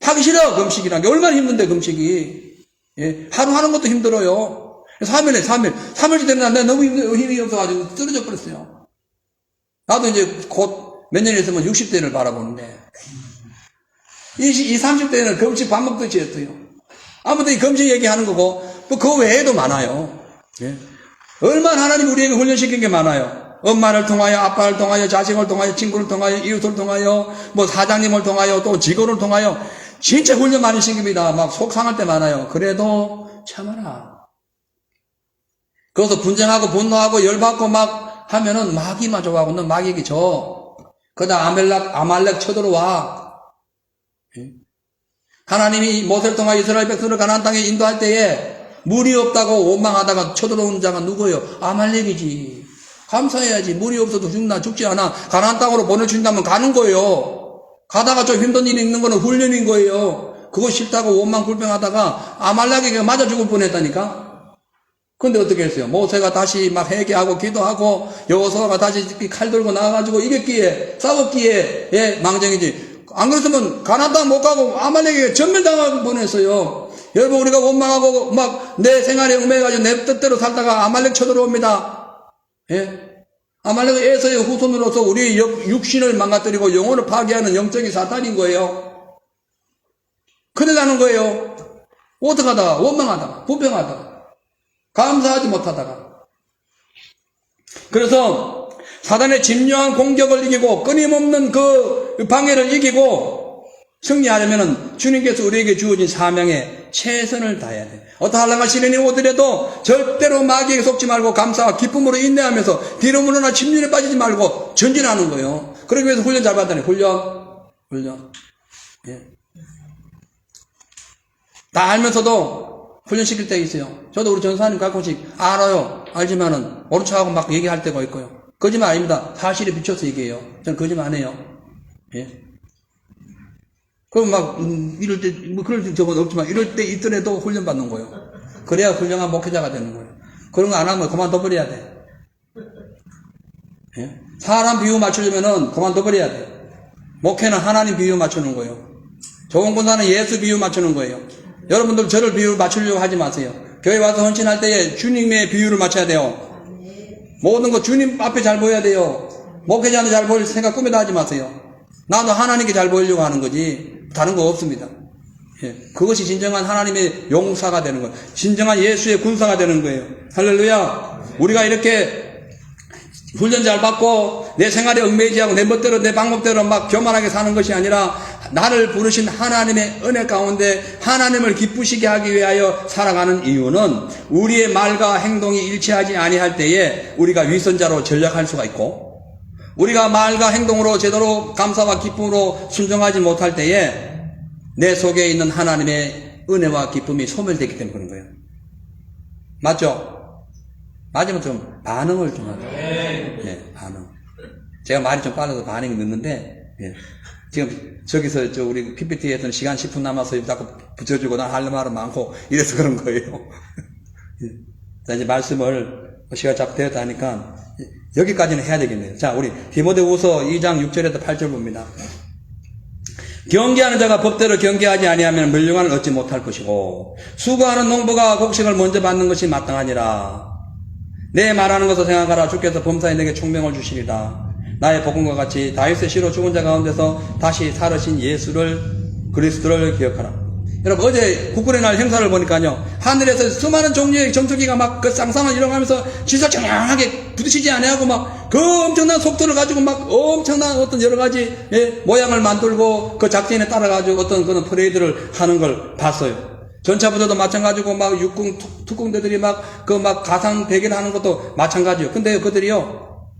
하기 싫어, 금식이란 게. 얼마나 힘든데, 금식이. 예, 하루 하는 것도 힘들어요. 3일에 3일째 되는 날 내가 너무 힘이 없어가지고 쓰러져 버렸어요. 나도 이제 곧 몇 년 있으면 60대를 바라보는데 30대는 금식 밥 먹듯이 했어요. 아무튼 이 금식 얘기하는 거고 그 외에도 많아요. 예. 얼마나 하나님 우리에게 훈련시킨 게 많아요. 엄마를 통하여, 아빠를 통하여, 자식을 통하여, 친구를 통하여, 이웃을 통하여, 사장님을 통하여, 또 직원을 통하여 진짜 훈련 많이 시킵니다. 막 속상할 때 많아요. 그래도 참아라. 거기서 분쟁하고 분노하고 열받고 막 하면은 마귀만 좋아하고 넌 마귀에게 져. 그러다 아말렉 쳐들어와. 하나님이 모세를 통하여 이스라엘 백성을 가나안 땅에 인도할 때에 물이 없다고 원망하다가 쳐들어오는 자가 누구예요? 아말렉이지. 감사해야지. 물이 없어도 죽지 않아. 가나안 땅으로 보내준다면 가는 거예요. 가다가 좀 힘든 일이 있는 거는 훈련인 거예요. 그거 싫다고 원망 불평하다가 아말렉에게 맞아 죽을 뻔했다니까. 근데 어떻게 했어요? 모세가 다시 막 회개하고 기도하고 여호수아가 다시 칼 들고 나와가지고 이겼기에, 싸웠기에, 예, 망정이지. 안 그랬으면 가나안 땅 못 가고 아말렉에게 전멸당하고 뻔했어요. 여러분, 우리가 원망하고 막 내 생활에 얽매여가지고 내 뜻대로 살다가 아말렉 쳐들어옵니다. 예? 아말렉은 에서의 후손으로서 우리의 육신을 망가뜨리고 영혼을 파괴하는 영적인 사탄인 거예요. 큰일 나는 거예요. 어떡하다가, 원망하다가, 불평하다가, 감사하지 못하다가. 그래서 사단의 집요한 공격을 이기고 끊임없는 그 방해를 이기고 승리하려면 주님께서 우리에게 주어진 사명에 최선을 다해야 돼. 어떠한가 시련이 오더라도 절대로 마귀에게 속지 말고 감사와 기쁨으로 인내하면서 뒤로 물러나 침륜에 빠지지 말고 전진하는 거예요. 그러기 위해서 훈련 잘 받다니. 훈련. 예. 다 알면서도 훈련시킬 때가 있어요. 저도 우리 전사님 가끔씩 알아요. 알지만은 모른 척하고 막 얘기할 때가 있고요. 거짓말 아닙니다. 사실에 비춰서 얘기해요. 저는 거짓말 안 해요. 예. 그럼 막, 이럴 때, 그럴 적은 없지만, 이럴 때 있더라도 훈련받는 거예요. 그래야 훌륭한 목회자가 되는 거예요. 그런 거 안 하면 그만둬버려야 돼. 예? 사람 비유 맞추려면은 그만둬버려야 돼. 목회는 하나님 비유 맞추는 거예요. 좋은 군사는 예수 비유 맞추는 거예요. 여러분들 저를 비유 맞추려고 하지 마세요. 교회 와서 헌신할 때에 주님의 비유를 맞춰야 돼요. 모든 거 주님 앞에 잘 보여야 돼요. 목회자한테 잘 보일 생각 꿈에도 하지 마세요. 나도 하나님께 잘 보이려고 하는 거지 다른 거 없습니다. 예, 그것이 진정한 하나님의 용사가 되는 거예요. 진정한 예수의 군사가 되는 거예요. 할렐루야. 우리가 이렇게 훈련 잘 받고 내 생활에 얽매이지하고 내 멋대로 내 방법대로 막 교만하게 사는 것이 아니라 나를 부르신 하나님의 은혜 가운데 하나님을 기쁘시게 하기 위하여 살아가는 이유는 우리의 말과 행동이 일치하지 아니할 때에 우리가 위선자로 전락할 수가 있고, 우리가 말과 행동으로 제대로 감사와 기쁨으로 순종하지 못할 때에 내 속에 있는 하나님의 은혜와 기쁨이 소멸되기 때문에 그런 거예요. 맞죠? 맞으면 좀 반응을 좀 하죠. 네, 반응. 제가 말이 좀 빨라서 반응이 늦는데, 예. 지금 저기서 우리 PPT에서는 시간 10분 남아서 자꾸 붙여주고 난 할 말은 많고 이래서 그런 거예요. 예. 자, 이제 말씀을 시간 잡 되었다 하니까 여기까지는 해야 되겠네요. 자, 우리 디모데후서 2장 6절에서 8절 봅니다. 경계하는 자가 법대로 경계하지 아니하면 멸류관을 얻지 못할 것이고 수고하는 농부가 곡식을 먼저 받는 것이 마땅하니라. 내 말하는 것을 생각하라. 주께서 범사에 내게 총명을 주시리라. 나의 복음과 같이 다윗의 씨로 죽은 자 가운데서 다시 살으신 그리스도를 기억하라. 여러분, 어제 국군의 날 행사를 보니까요, 하늘에서 수많은 종류의 전투기가 막 그 쌍쌍을 일어나면서 지석청량하게 부딪히지 아니하고 막 그 엄청난 속도를 가지고 막 엄청난 어떤 여러 가지 모양을 만들고 그 작전에 따라가지고 어떤 그런 퍼레이드를 하는 걸 봤어요. 전차부대도 마찬가지고 막 육군 특공대들이 막 가상 대결 하는 것도 마찬가지요. 근데 그들이요,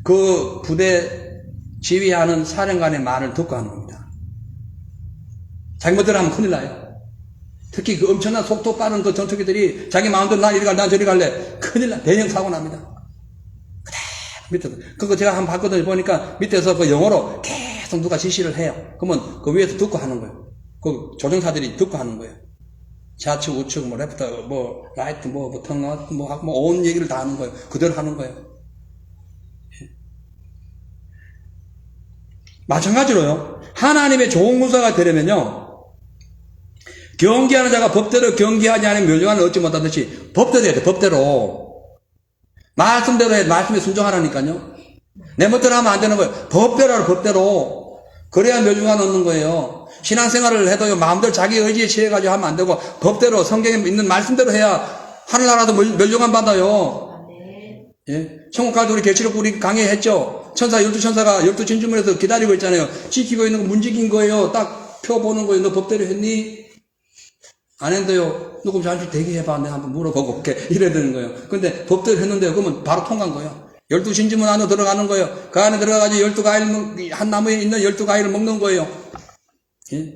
그 부대 지휘하는 사령관의 말을 듣고 하는 겁니다. 자기 멋대로 하면 큰일 나요. 특히 그 엄청난 속도 빠른 그 전투기들이 자기 마음대로 난 이리 갈래, 난 저리 갈래. 큰일 나. 대형 사고 납니다. 밑에서. 그거 제가 한번 봤거든요. 보니까 밑에서 그 영어로 계속 누가 지시를 해요. 그러면 그 위에서 듣고 하는 거예요. 그 조종사들이 듣고 하는 거예요. 좌측, 우측, 뭐, 레프트, 뭐, 라이트, 턴, 온 얘기를 다 하는 거예요. 그대로 하는 거예요. 마찬가지로요, 하나님의 좋은 군사가 되려면요, 경계하는 자가 법대로 경계하지 않으면 멸류관을 얻지 못하듯이 법대로 해야 돼. 법대로 말씀대로 해. 말씀에 순종하라니까요. 내 멋대로 하면 안 되는 거예요. 법대로 하라. 법대로. 그래야 멸류관 얻는 거예요. 신앙생활을 해도요, 마음대로 자기 의지에 취해가지고 하면 안 되고 법대로 성경에 있는 말씀대로 해야 하늘나라도 멸류관 받아요. 예? 천국 갈 때 우리 계시록 우리 강의했죠. 천사 12천사가 12진주문에서 기다리고 있잖아요. 지키고 있는 거 문지긴 거예요. 딱 펴보는 거예요. 너 법대로 했니? 안 했는데요. 누구 잠시 대기해봐. 내가 한번 물어보고 올게. 이래야 되는 거예요. 근데 법대로 했는데요. 그러면 바로 통과한 거예요. 12진주문 안으로 들어가는 거예요. 그 안에 들어가가지고 12과일, 한 나무에 있는 12과일을 먹는 거예요. 예?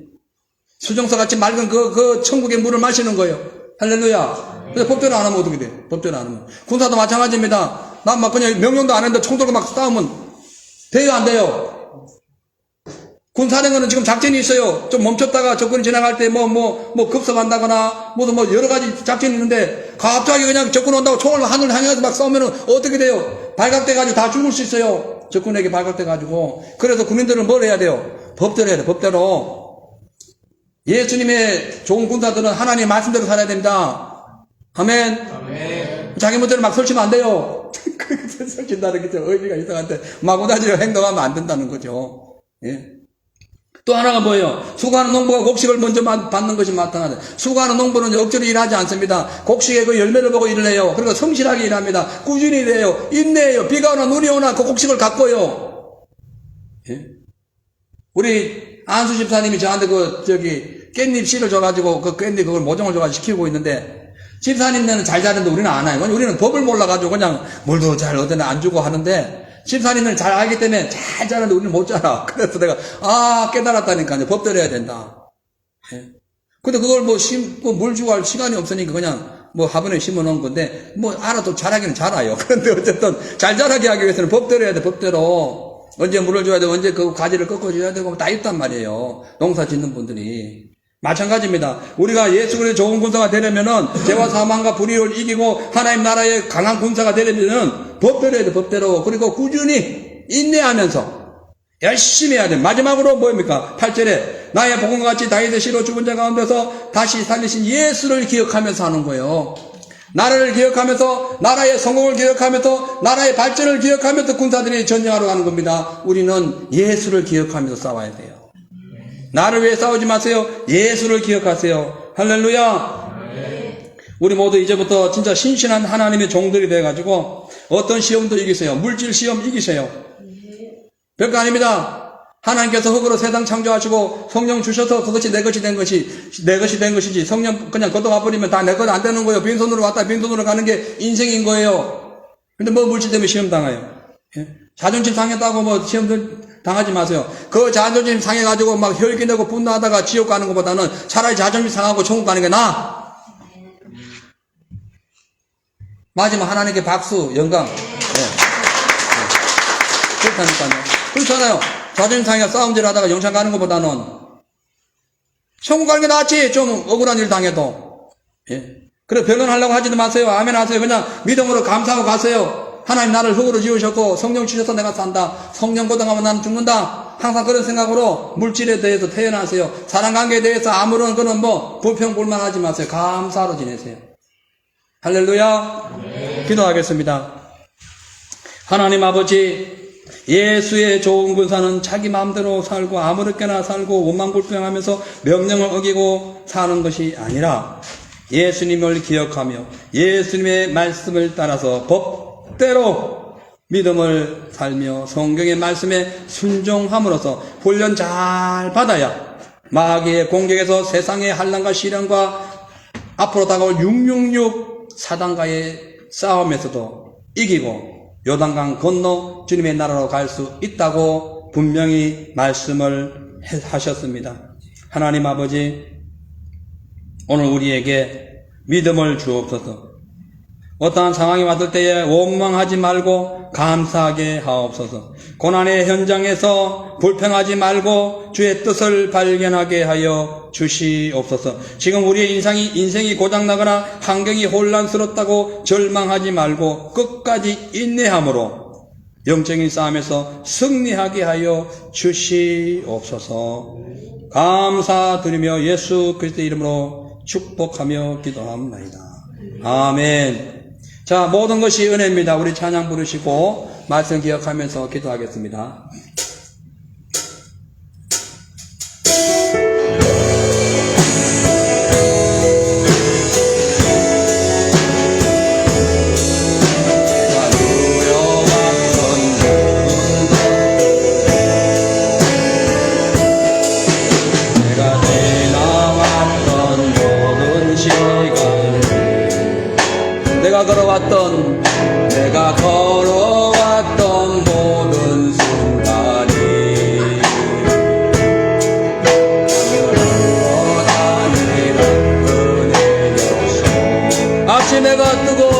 수정서 같이 맑은 그 천국의 물을 마시는 거예요. 할렐루야. 근데 법대로 안 하면 어떻게 돼? 법대로 안 하면. 군사도 마찬가지입니다. 난 막 그냥 명령도 안 했는데 총 들고 막 싸우면 돼요, 안 돼요? 군사령은 지금 작전이 있어요. 좀 멈췄다가 적군이 지나갈 때 급습한다거나 무슨 여러 가지 작전이 있는데 갑자기 그냥 적군 온다고 총을 하늘 향해서 막 싸우면은 어떻게 돼요? 발각돼가지고 다 죽을 수 있어요. 적군에게 발각돼가지고. 그래서 국민들은 뭘 해야 돼요? 법대로 해야 돼. 법대로. 예수님의 좋은 군사들은 하나님의 말씀대로 살아야 됩니다. 아멘. 아멘. 자기 멋대로 막 설치면 안 돼요. 그렇게 설친다는 게 좀 의미가 이상한데 마구다지로 행동하면 안 된다는 거죠. 예. 또 하나가 뭐예요? 수고하는 농부가 곡식을 먼저 받는 것이 마땅하다. 수고하는 농부는 억지로 일하지 않습니다. 곡식의 그 열매를 보고 일을 해요. 그리고 성실하게 일합니다. 꾸준히 일해요. 인내해요. 비가 오나 눈이 오나 그 곡식을 가꿔요. 예? 우리 안수 집사님이 저한테 깻잎 씨를 줘가지고 그 깻잎 그걸 모종을 줘가지고 키우고 있는데, 집사님네는 잘 자는데 우리는 안 해요. 우리는 법을 몰라가지고 그냥 물도 잘 어디나 안 주고 하는데, 집사님은 잘 알기 때문에 잘 자는데 우리는 못 자라. 그래서 내가 깨달았다니까요. 법대로 해야 된다. 예. 근데 그걸 물 주고 할 시간이 없으니까 그냥 화분에 심어 놓은 건데, 알아도 자라기는 자라요. 그런데 어쨌든 잘 자라게 하기 위해서는 법대로 해야 돼. 법대로. 언제 물을 줘야 되고 언제 그 가지를 꺾어줘야 되고 다 있단 말이에요. 농사 짓는 분들이. 마찬가지입니다. 우리가 예수 그리스도의 좋은 군사가 되려면은 죄와 사망과 불의를 이기고 하나님 나라의 강한 군사가 되려면은 법대로 해야 돼. 법대로. 그리고 꾸준히 인내하면서 열심히 해야 돼. 마지막으로 뭐입니까? 8절에 나의 복음과 같이 다윗의 씨로 죽은 자 가운데서 다시 살리신 예수를 기억하면서 하는 거예요. 나라를 기억하면서 나라의 성공을 기억하면서 나라의 발전을 기억하면서 군사들이 전쟁하러 가는 겁니다. 우리는 예수를 기억하면서 싸워야 돼요. 나를 위해 싸우지 마세요. 예수를 기억하세요. 할렐루야. 우리 모두 이제부터 진짜 신실한 하나님의 종들이 돼가지고 어떤 시험도 이기세요. 물질 시험 이기세요. 별거 아닙니다. 하나님께서 흙으로 세상 창조하시고 성령 주셔서 그것이 내 것이 된 것이지 성령 그냥 걷어가 버리면 다 내 것 안 되는 거예요. 빈손으로 왔다 빈손으로 가는 게 인생인 거예요. 근데 뭐 물질 때문에 시험 당해요. 예? 자존심 상했다고 뭐 시험들 당하지 마세요. 그 자존심 상해가지고 막 혈기 내고 분노하다가 지옥 가는 것보다는 차라리 자존심 상하고 천국 가는 게 나아. 마지막 하나님께 박수, 영광. 그렇다니까요. 그렇잖아요. 자존심 상해 싸움질 하다가 영창 가는 것보다는 천국 가는 게 낫지. 좀 억울한 일 당해도. 예. 그래 변론하려고 하지도 마세요. 아멘 하세요. 그냥 믿음으로 감사하고 가세요. 하나님 나를 흙으로 지으셨고 성령 주셔서 내가 산다. 성령 거듭하면 나는 죽는다. 항상 그런 생각으로 물질에 대해서 태어나세요. 사랑관계에 대해서 아무런 그런 뭐 불평불만하지 마세요. 감사로 지내세요. 할렐루야. 기도하겠습니다. 하나님 아버지, 예수의 좋은 군사는 자기 마음대로 살고 아무렇게나 살고 원망불평하면서 명령을 어기고 사는 것이 아니라 예수님을 기억하며 예수님의 말씀을 따라서 법대로 믿음을 살며 성경의 말씀에 순종함으로써 훈련 잘 받아야 마귀의 공격에서 세상의 환난과 시련과 앞으로 다가올 666 사단과의 싸움에서도 이기고 요단강 건너 주님의 나라로 갈 수 있다고 분명히 말씀을 하셨습니다. 하나님 아버지, 오늘 우리에게 믿음을 주옵소서. 어떠한 상황이 왔을 때에 원망하지 말고 감사하게 하옵소서. 고난의 현장에서 불평하지 말고 주의 뜻을 발견하게 하여 주시옵소서. 지금 우리의 인생이 고장나거나 환경이 혼란스럽다고 절망하지 말고 끝까지 인내함으로 영적인 싸움에서 승리하게 하여 주시옵소서. 감사드리며 예수 그리스도의 이름으로 축복하며 기도합니다. 아멘. 자, 모든 것이 은혜입니다. 우리 찬양 부르시고 말씀 기억하면서 기도하겠습니다. 내가 걸어왔던 모든 순간이 당연한 은혜였소. 아침 해가 뜨고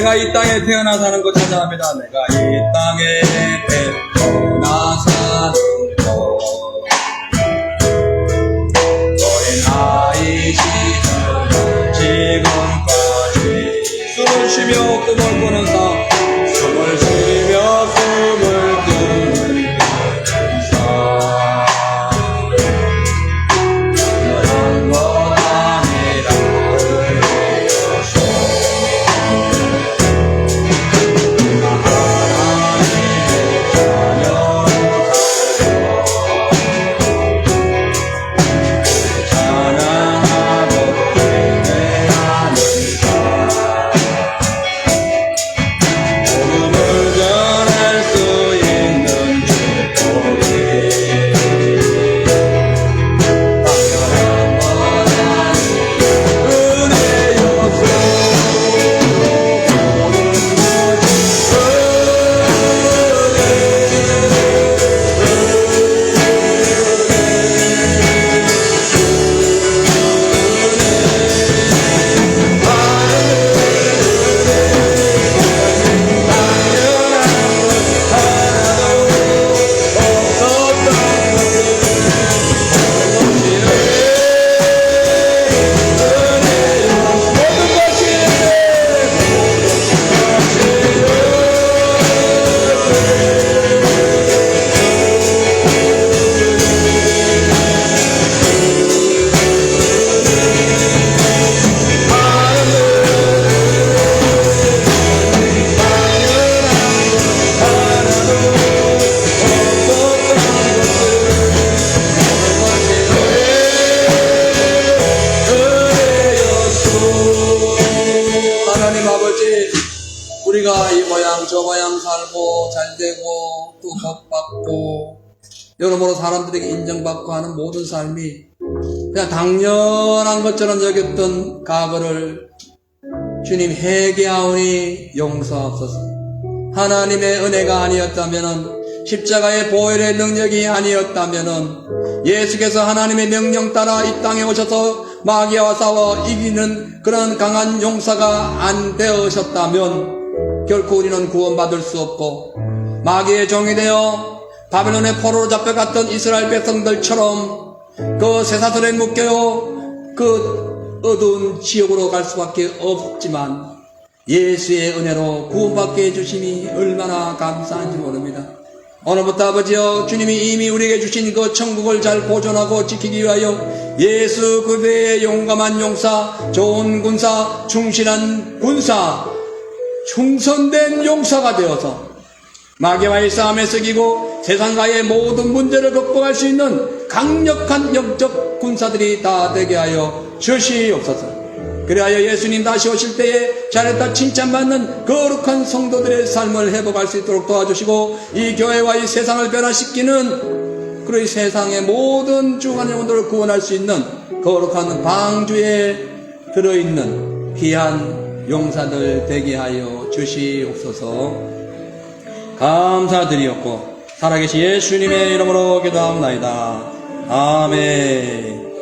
내가 이 땅에 태어나 사는 것 찬양합니다. 내가 이 땅에 태어나 사는 것 너의 나이 시절 지금까지 숨을 쉬며 꿈을 꾸는 삶 숨을 쉬며 꿈을 꾸는 삶 특별한 것 아니라 그래서 내가 하나님의 자녀로 살며 찬양하고 예배하는 삶 복음을 전할 수 있는 축복이 당연한 것 아니라 은혜였소 하나님 아버지, 우리가 이 모양 저 모양 살고 잘되고 또 복받고 여러모로 사람들에게 인정받고 하는 모든 삶이 그냥 당연한 것처럼 여겼던 과거를 주님 회개하오니 용서하옵소서. 하나님의 은혜가 아니었다면은, 십자가의 보혈의 능력이 아니었다면은, 예수께서 하나님의 명령 따라 이 땅에 오셔서 마귀와 싸워 이기는 그런 강한 용사가 안 되으셨다면 결코 우리는 구원받을 수 없고, 마귀의 종이 되어 바벨론의 포로로 잡혀갔던 이스라엘 백성들처럼 그 쇠사슬에 묶여 그 어두운 지옥으로 갈 수밖에 없지만, 예수의 은혜로 구원받게 해주심이 얼마나 감사한지 모릅니다. 오늘부터 아버지여, 주님이 이미 우리에게 주신 그 천국을 잘 보존하고 지키기 위하여 예수 그리스도의 용감한 용사, 좋은 군사, 충실한 군사, 충성된 용사가 되어서 마귀와의 싸움에 이기고 세상과의 모든 문제를 극복할 수 있는 강력한 영적 군사들이 다 되게 하여 주시옵소서. 그리하여 예수님 다시 오실 때에 잘했다 칭찬받는 거룩한 성도들의 삶을 회복할 수 있도록 도와주시고, 이 교회와 이 세상을 변화시키는 그리고 이 세상의 모든 중한 영혼들을 구원할 수 있는 거룩한 방주에 들어있는 귀한 용사들 되게 하여 주시옵소서. 감사드리옵고 살아계신 예수님의 이름으로 기도합니다. 아멘.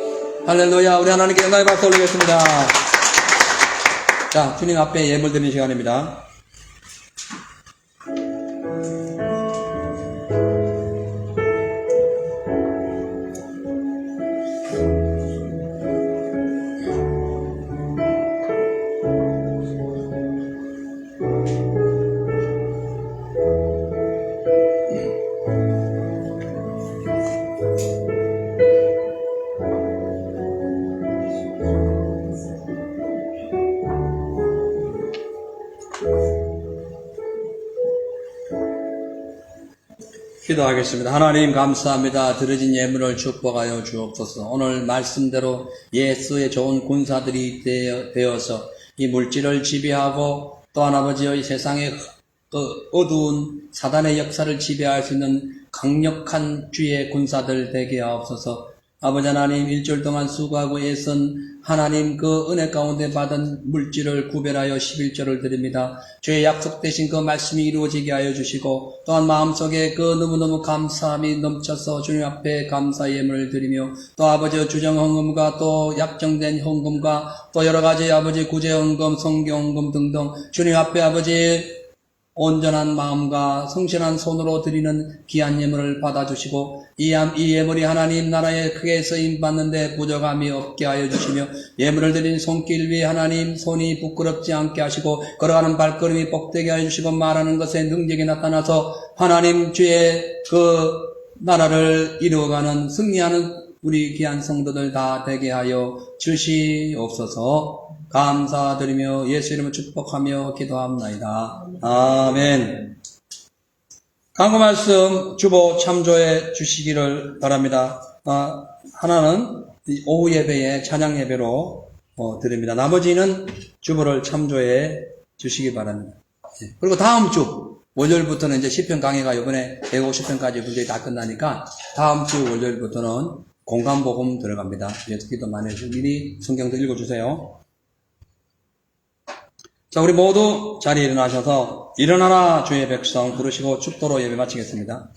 할렐루야. 우리 하나님께 영광의 박수 올리겠습니다. 자, 주님 앞에 예물 드리는 시간입니다. 기도하겠습니다. 하나님 감사합니다. 드려진 예물을 축복하여 주옵소서. 오늘 말씀대로 예수의 좋은 군사들이 되어서 이 물질을 지배하고, 또한 아버지여 이 세상의 그 어두운 사단의 역사를 지배할 수 있는 강력한 주의 군사들 되게 하옵소서. 아버지 하나님 일주일 동안 수고하고 애쓴 하나님 그 은혜 가운데 받은 물질을 구별하여 11조를 드립니다. 주의 약속되신 그 말씀이 이루어지게 하여 주시고 또한 마음속에 그 너무너무 감사함이 넘쳐서 주님 앞에 감사의 예물을 드리며 또 아버지 주정 헌금과 또 약정된 헌금과 또 여러가지 아버지 구제 헌금, 성경 헌금 등등 주님 앞에 아버지 온전한 마음과 성실한 손으로 드리는 귀한 예물을 받아주시고 이 예물이 하나님 나라에 크게 쓰임받는데 부족함이 없게 하여 주시며 예물을 드린 손길 위에 하나님 손이 부끄럽지 않게 하시고 걸어가는 발걸음이 복되게 하여 주시고 말하는 것에 능력이 나타나서 하나님 주의 그 나라를 이루어가는 승리하는 우리 귀한 성도들 다 되게 하여 주시옵소서. 감사드리며 예수 이름으로 축복하며 기도합나이다. 아멘. 강구 말씀 주보 참조해 주시기를 바랍니다. 하나는 오후 예배에 찬양 예배로 드립니다. 나머지는 주보를 참조해 주시기 바랍니다. 그리고 다음 주 월요일부터는 이제 시편 강의가 이번에 150편까지 분들이 다 끝나니까 다음 주 월요일부터는 공감복음 들어갑니다. 기도 많이 해주시고 미리 성경도 읽어주세요. 자, 우리 모두 자리에 일어나셔서 일어나라 주의 백성 부르시고 축도로 예배 마치겠습니다.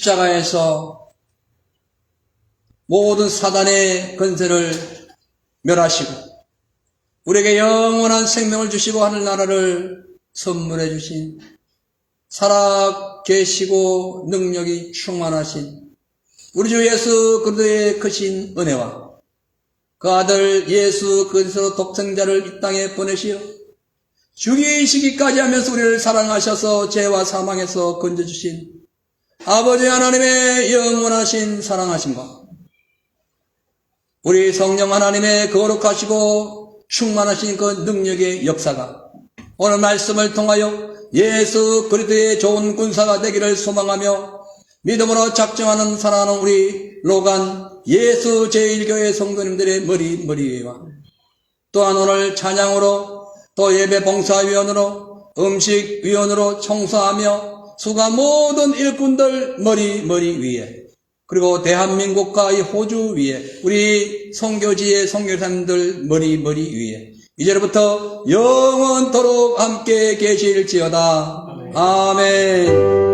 십자가에서 모든 사단의 권세를 멸하시고 우리에게 영원한 생명을 주시고 하늘나라를 선물해 주신 살아계시고 능력이 충만하신 우리 주 예수 그리스도의 크신 은혜와 그 아들 예수 그리스도 독생자를 이 땅에 보내시어 죽이시기까지 하면서 우리를 사랑하셔서 죄와 사망에서 건져주신 아버지 하나님의 영원하신 사랑하심과 우리 성령 하나님의 거룩하시고 충만하신 그 능력의 역사가 오늘 말씀을 통하여 예수 그리스도의 좋은 군사가 되기를 소망하며 믿음으로 작정하는 사랑하는 우리 로간 예수 제1교회 성도님들의 머리와 또한 오늘 찬양으로 또 예배 봉사위원으로 음식위원으로 청소하며 수가 모든 일꾼들 머리 위에 그리고 대한민국과 이 호주 위에 우리 선교지의 선교사님들 머리 위에 이제부터 영원토록 함께 계실지어다. 아멘.